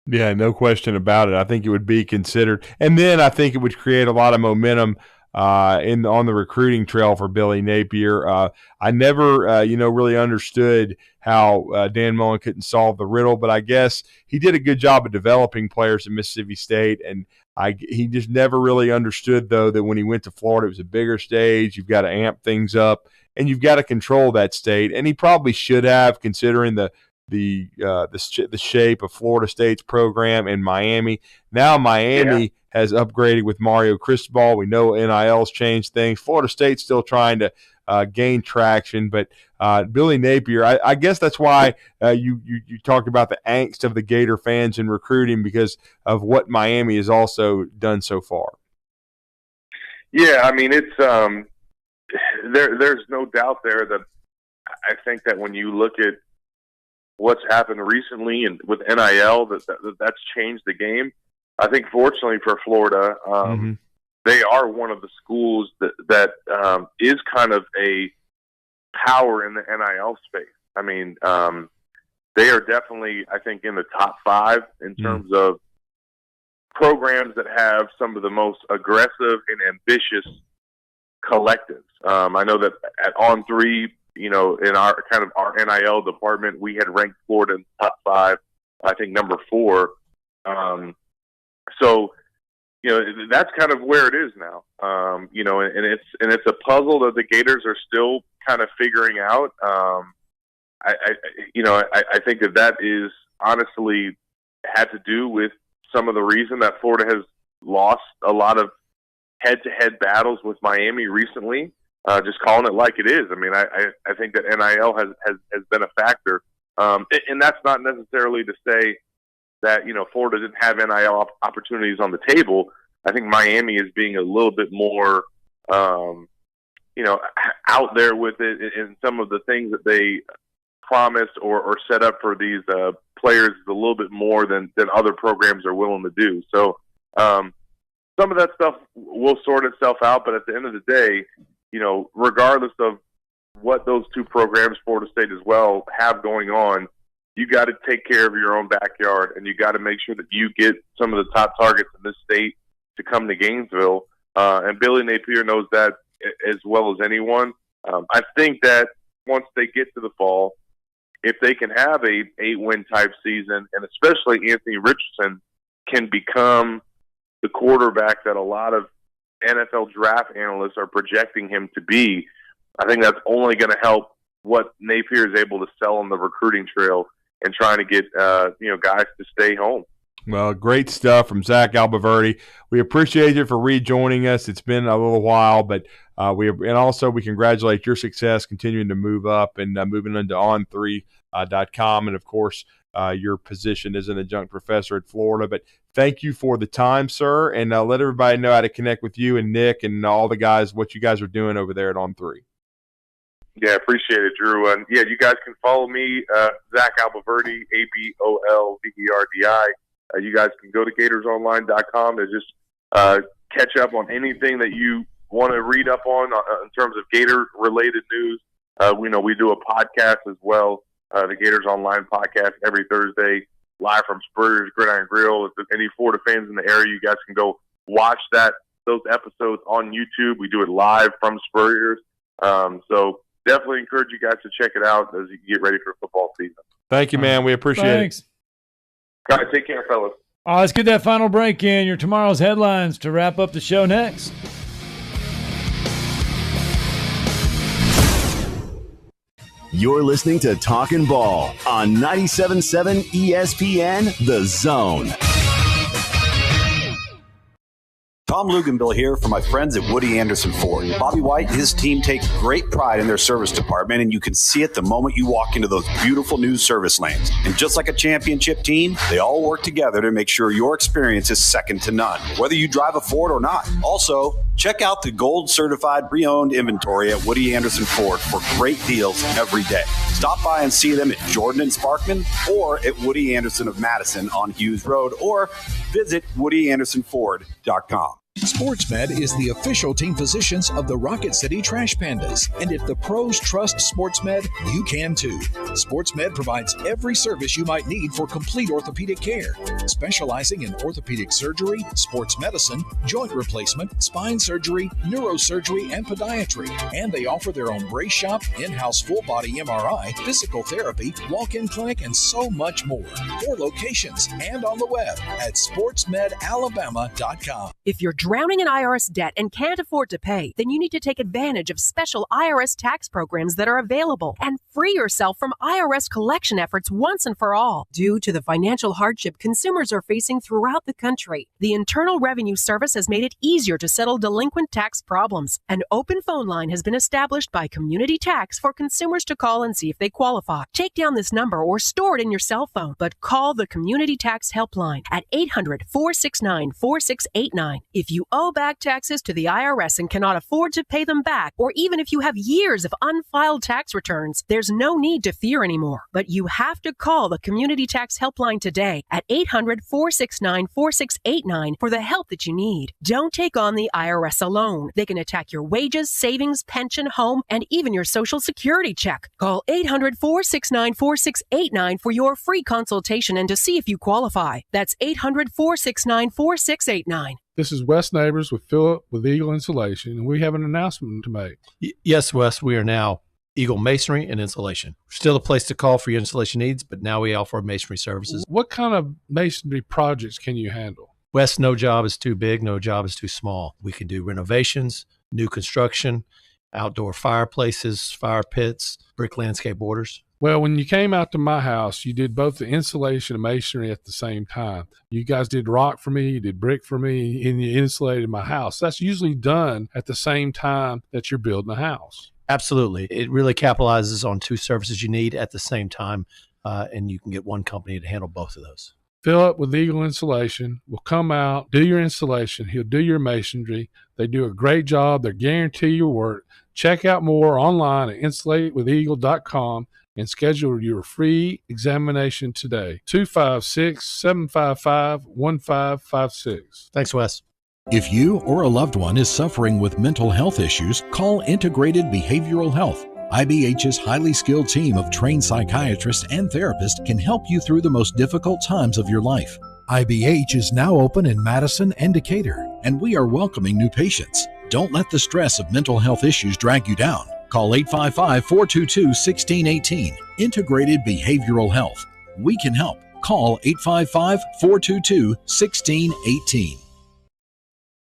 Yeah, no question about it. I think it would be considered. And then I think it would create a lot of momentum on the recruiting trail for Billy Napier. I never, really understood how Dan Mullen couldn't solve the riddle, but I guess he did a good job of developing players at Mississippi State, and he just never really understood, though, that when he went to Florida, it was a bigger stage. You've got to amp things up, and you've got to control that state. And he probably should have, considering the shape of Florida State's program in Miami. Now Miami has upgraded with Mario Cristobal. We know NIL's changed things. Florida State's still trying to gain traction, but Billy Napier, I guess that's why you talked about the angst of the Gator fans in recruiting because of what Miami has also done so far. Yeah, I mean, it's there's no doubt there that I think that when you look at what's happened recently and with NIL, that's changed the game. I think fortunately for Florida, they are one of the schools that is kind of a power in the NIL space. I mean, they are definitely, I think, in the top 5 in terms of programs that have some of the most aggressive and ambitious collectives. I know that at On3, in our NIL department, we had ranked Florida in the top 5, I think number 4. So, that's kind of where it is now. And it's a puzzle that the Gators are still kind of figuring out. I think that is honestly had to do with some of the reason that Florida has lost a lot of head-to-head battles with Miami recently. Just calling it like it is. I mean, I think that NIL has been a factor. And that's not necessarily to say that, Florida didn't have NIL opportunities on the table. I think Miami is being a little bit more, out there with it, and some of the things that they promised or set up for these players is a little bit more than other programs are willing to do. So some of that stuff will sort itself out, but at the end of the day, regardless of what those two programs, Florida State as well, have going on, you got to take care of your own backyard, and you got to make sure that you get some of the top targets in this state to come to Gainesville. And Billy Napier knows that as well as anyone. I think that once they get to the fall, if they can have a 8-win type season, and especially Anthony Richardson can become the quarterback that a lot of NFL draft analysts are projecting him to be, I think that's only going to help what Napier is able to sell on the recruiting trail and trying to get guys to stay home. Well, great stuff from Zach Albaverdi. We appreciate you for rejoining us. It's been a little while, but we congratulate your success continuing to move up and moving into on3.com. And, of course, your position as an adjunct professor at Florida. But thank you for the time, sir, and let everybody know how to connect with you and Nick and all the guys, what you guys are doing over there at On3. Yeah, appreciate it, Drew. And, yeah, you guys can follow me, Zach Albaverdi, ABOLVERDI. You guys can go to GatorsOnline.com to just catch up on anything that you want to read up on in terms of Gator-related news. We do a podcast as well, the Gators Online podcast, every Thursday, live from Spurrier's Gridiron Grill. If there's any Florida fans in the area, you guys can go watch those episodes on YouTube. We do it live from Spurrier's. So definitely encourage you guys to check it out as you get ready for football season. Thank you, man. We appreciate it. All right, take care, fellas. All right, let's get that final break in. Your tomorrow's headlines to wrap up the show next. You're listening to Talkin' Ball on 97.7 ESPN, The Zone. Tom Luganville here for my friends at Woody Anderson Ford. Bobby White and his team take great pride in their service department, and you can see it the moment you walk into those beautiful new service lanes. And just like a championship team, they all work together to make sure your experience is second to none, whether you drive a Ford or not. Also, check out the gold-certified pre-owned inventory at Woody Anderson Ford for great deals every day. Stop by and see them at Jordan and Sparkman or at Woody Anderson of Madison on Hughes Road, or visit WoodyAndersonFord.com. SportsMed is the official team physicians of the Rocket City Trash Pandas. And if the pros trust SportsMed, you can too. SportsMed provides every service you might need for complete orthopedic care, specializing in orthopedic surgery, sports medicine, joint replacement, spine surgery, neurosurgery, and podiatry. And they offer their own brace shop, in-house full-body MRI, physical therapy, walk-in clinic, and so much more. 4 locations and on the web at sportsmedalabama.com. If you're drowning in IRS debt and can't afford to pay, then you need to take advantage of special IRS tax programs that are available and free yourself from IRS collection efforts once and for all. Due to the financial hardship consumers are facing throughout the country, the Internal Revenue Service has made it easier to settle delinquent tax problems. An open phone line has been established by Community Tax for consumers to call and see if they qualify. Take down this number or store it in your cell phone, but call the Community Tax Helpline at 800-469-4689. If you owe back taxes to the IRS and cannot afford to pay them back, or even if you have years of unfiled tax returns, there's no need to fear anymore. But you have to call the Community Tax Helpline today at 800-469-4689 for the help that you need. Don't take on the IRS alone. They can attack your wages, savings, pension, home, and even your Social Security check. Call 800-469-4689 for your free consultation and to see if you qualify. That's 800-469-4689. This is Wes Neighbors with Philip with Eagle Insulation, and we have an announcement to make. Yes, Wes, we are now Eagle Masonry and Insulation. Still a place to call for your installation needs, but now we offer masonry services. What kind of masonry projects can you handle? Wes, no job is too big, no job is too small. We can do renovations, new construction, outdoor fireplaces, fire pits, brick landscape borders. Well, when you came out to my house, you did both the insulation and masonry at the same time. You guys did rock for me, you did brick for me, and you insulated my house. That's usually done at the same time that you're building a house. Absolutely. It really capitalizes on 2 services you need at the same time, and you can get one company to handle both of those. Philip with Eagle Insulation will come out, do your installation. He'll do your masonry. They do a great job. They guarantee your work. Check out more online at insulatedwitheagle.com. and schedule your free examination today. 256-755-1556. Thanks, Wes. If you or a loved one is suffering with mental health issues, call Integrated Behavioral Health. IBH's highly skilled team of trained psychiatrists and therapists can help you through the most difficult times of your life. IBH is now open in Madison and Decatur, and we are welcoming new patients. Don't let the stress of mental health issues drag you down. Call 855-422-1618. Integrated Behavioral Health. We can help. Call 855-422-1618.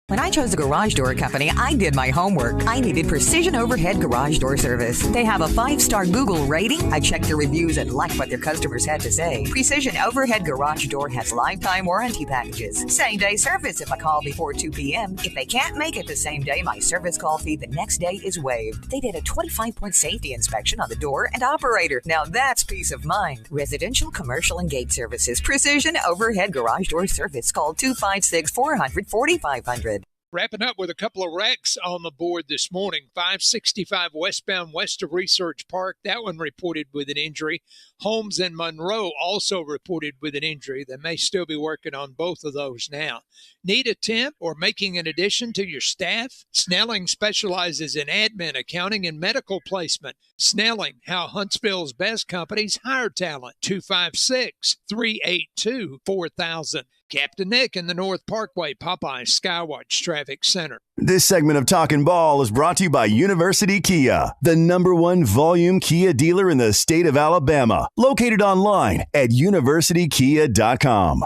When I chose a garage door company, I did my homework. I needed Precision Overhead Garage Door Service. They have a 5-star Google rating. I checked their reviews and liked what their customers had to say. Precision Overhead Garage Door has lifetime warranty packages. Same-day service if I call before 2 p.m. If they can't make it the same day, my service call fee the next day is waived. They did a 25-point safety inspection on the door and operator. Now that's peace of mind. Residential, commercial, and gate services. Precision Overhead Garage Door Service. Call 256-400-4500. Wrapping up with a couple of wrecks on the board this morning. 565 westbound west of Research Park. That one reported with an injury. Holmes and Monroe also reported with an injury. They may still be working on both of those now. Need a temp or making an addition to your staff? Snelling specializes in admin, accounting, and medical placement. Snelling, how Huntsville's best companies hire talent. 256-382-4000. Captain Nick in the North Parkway, Popeye Skywatch Traffic Center. This segment of Talkin' Ball is brought to you by University Kia, the #1 volume Kia dealer in the state of Alabama. Located online at universitykia.com.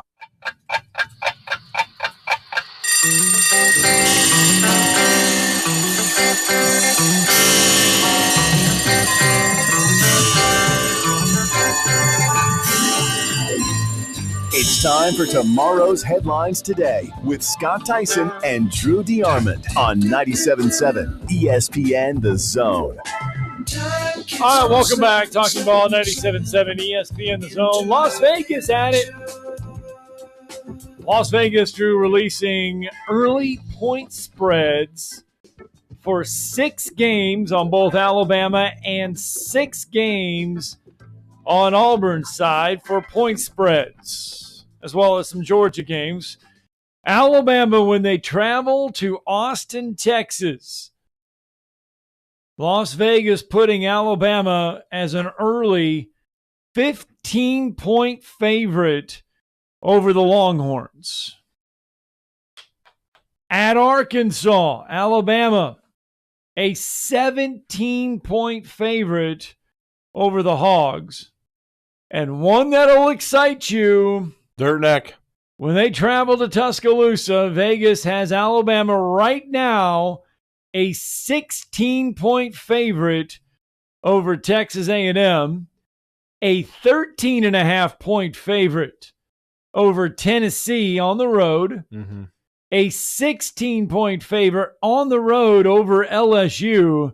It's time for tomorrow's headlines today with Scott Tyson and Drew DeArmond on 97.7 ESPN The Zone. All right, welcome back. Talking Ball, 97.7 ESPN The Zone. Las Vegas at it. Las Vegas, Drew, releasing early point spreads for 6 games on both Alabama and 6 games on Auburn's side for point spreads, as well as some Georgia games. Alabama, when they travel to Austin, Texas. Las Vegas putting Alabama as an early 15-point favorite over the Longhorns. At Arkansas, Alabama, a 17-point favorite over the Hogs. And one that'll excite you. Dirt Neck. When they travel to Tuscaloosa, Vegas has Alabama right now a 16-point favorite over Texas A&M, a 13.5-point favorite over Tennessee on the road, a 16-point favorite on the road over LSU,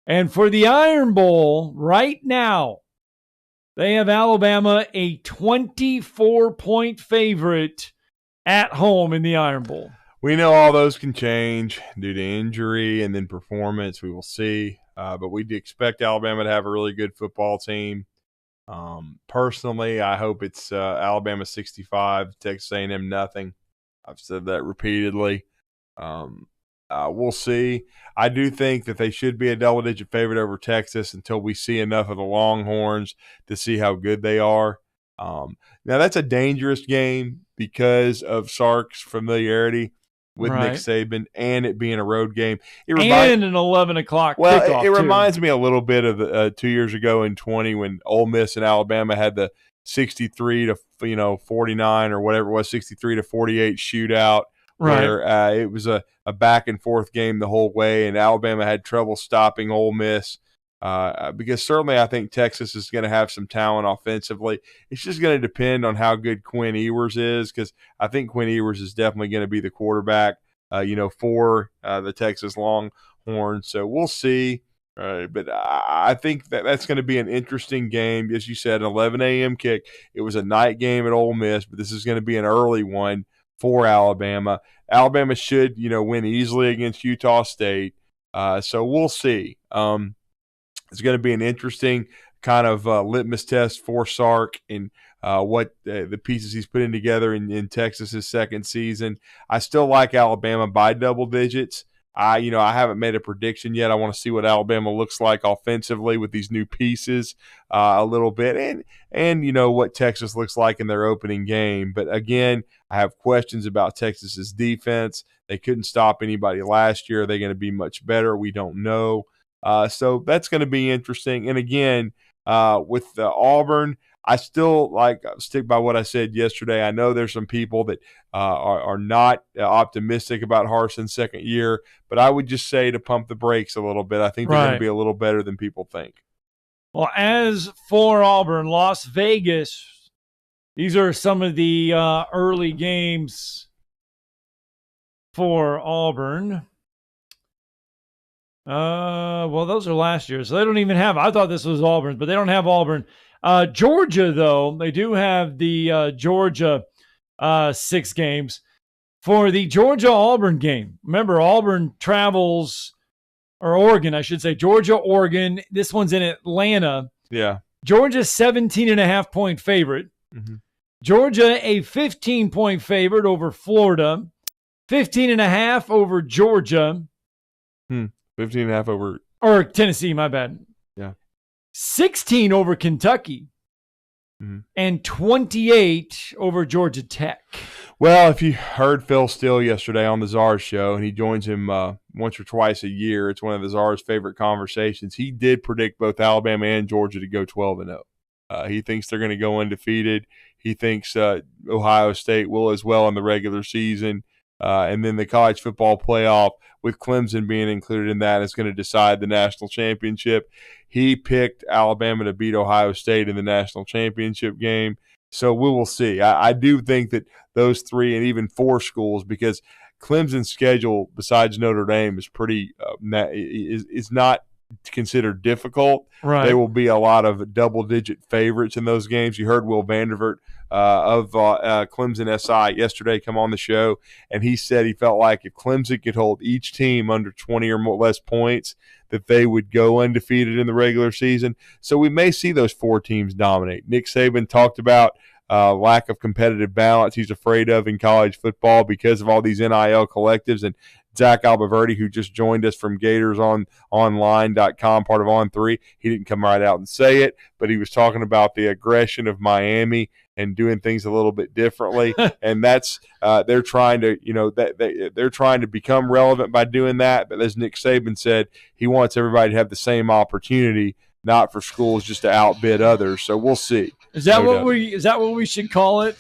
and for the Iron Bowl right now, they have Alabama a 24-point favorite at home in the Iron Bowl. We know all those can change due to injury and then performance. We will see. But we expect Alabama to have a really good football team. Personally, I hope it's Alabama 65, Texas A&M nothing. I've said that repeatedly. We'll see. I do think that they should be a double-digit favorite over Texas until we see enough of the Longhorns to see how good they are. Now, that's a dangerous game because of Sark's familiarity with Nick Saban and it being a road game. And an 11 o'clock kickoff, it reminds me a little bit of 2 years ago in 20 when Ole Miss and Alabama had the 63 to 49 or whatever it was, 63 to 48 shootout. Where it was a back-and-forth game the whole way, and Alabama had trouble stopping Ole Miss because certainly I think Texas is going to have some talent offensively. It's just going to depend on how good Quinn Ewers is because I think Quinn Ewers is definitely going to be the quarterback, for the Texas Longhorns. So we'll see. But I think that's going to be an interesting game. As you said, an 11 a.m. kick. It was a night game at Ole Miss, but this is going to be an early one for Alabama. Alabama should, win easily against Utah State. So we'll see. It's going to be an interesting kind of litmus test for Sark and what the pieces he's putting together in Texas's second season. I still like Alabama by double digits. I haven't made a prediction yet. I want to see what Alabama looks like offensively with these new pieces a little bit and what Texas looks like in their opening game. But again, I have questions about Texas's defense. They couldn't stop anybody last year. Are they going to be much better? We don't know. So that's going to be interesting. And again, with Auburn, I still stick by what I said yesterday. I know there's some people that are not optimistic about Harsin's second year, but I would just say to pump the brakes a little bit. I think they're going to be a little better than people think. Well, as for Auburn, Las Vegas, these are some of the early games for Auburn. Well, those are last year, so they don't even have. I thought this was Auburn, but they don't have Auburn. Georgia, though, they do have the Georgia 6 games. For the Georgia-Auburn game, remember, Auburn travels, or Oregon, I should say, Georgia, Oregon. This one's in Atlanta. Yeah. Georgia's 17.5-point favorite. Mm-hmm. Georgia, a 15-point favorite over Florida. 15.5 over Georgia. 15.5 over. Or Tennessee, my bad. Yeah. 16 over Kentucky. Mm-hmm. And 28 over Georgia Tech. Well, if you heard Phil Steele yesterday on the Czars show, and he joins him once or twice a year, it's one of the Czars' favorite conversations. He did predict both Alabama and Georgia to go 12-0. He thinks they're going to go undefeated. He thinks Ohio State will as well in the regular season. And then the college football playoff, with Clemson being included in that, is going to decide the national championship. He picked Alabama to beat Ohio State in the national championship game. So we will see. I do think that those 3 and even 4 schools, because Clemson's schedule besides Notre Dame is pretty is not considered difficult. Right. There will be a lot of double-digit favorites in those games. You heard Will Vandervert of Clemson SI yesterday come on the show, and he said he felt like if Clemson could hold each team under 20 or more, less points, that they would go undefeated in the regular season. So we may see those 4 teams dominate. Nick Saban talked about lack of competitive balance he's afraid of in college football because of all these NIL collectives. And Zach Albaverdi, who just joined us from GatorsOnline.com, part of On3, he didn't come right out and say it, but he was talking about the aggression of Miami and doing things a little bit differently. And that's they're trying to, they're trying to become relevant by doing that. But as Nick Saban said, he wants everybody to have the same opportunity, not for schools just to outbid others. So we'll see. Is that what we should call it?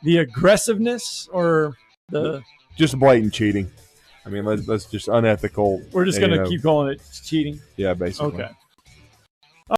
The aggressiveness or the just blatant cheating? I mean, let's just unethical. We're just going to keep calling it cheating. Yeah, basically. Okay.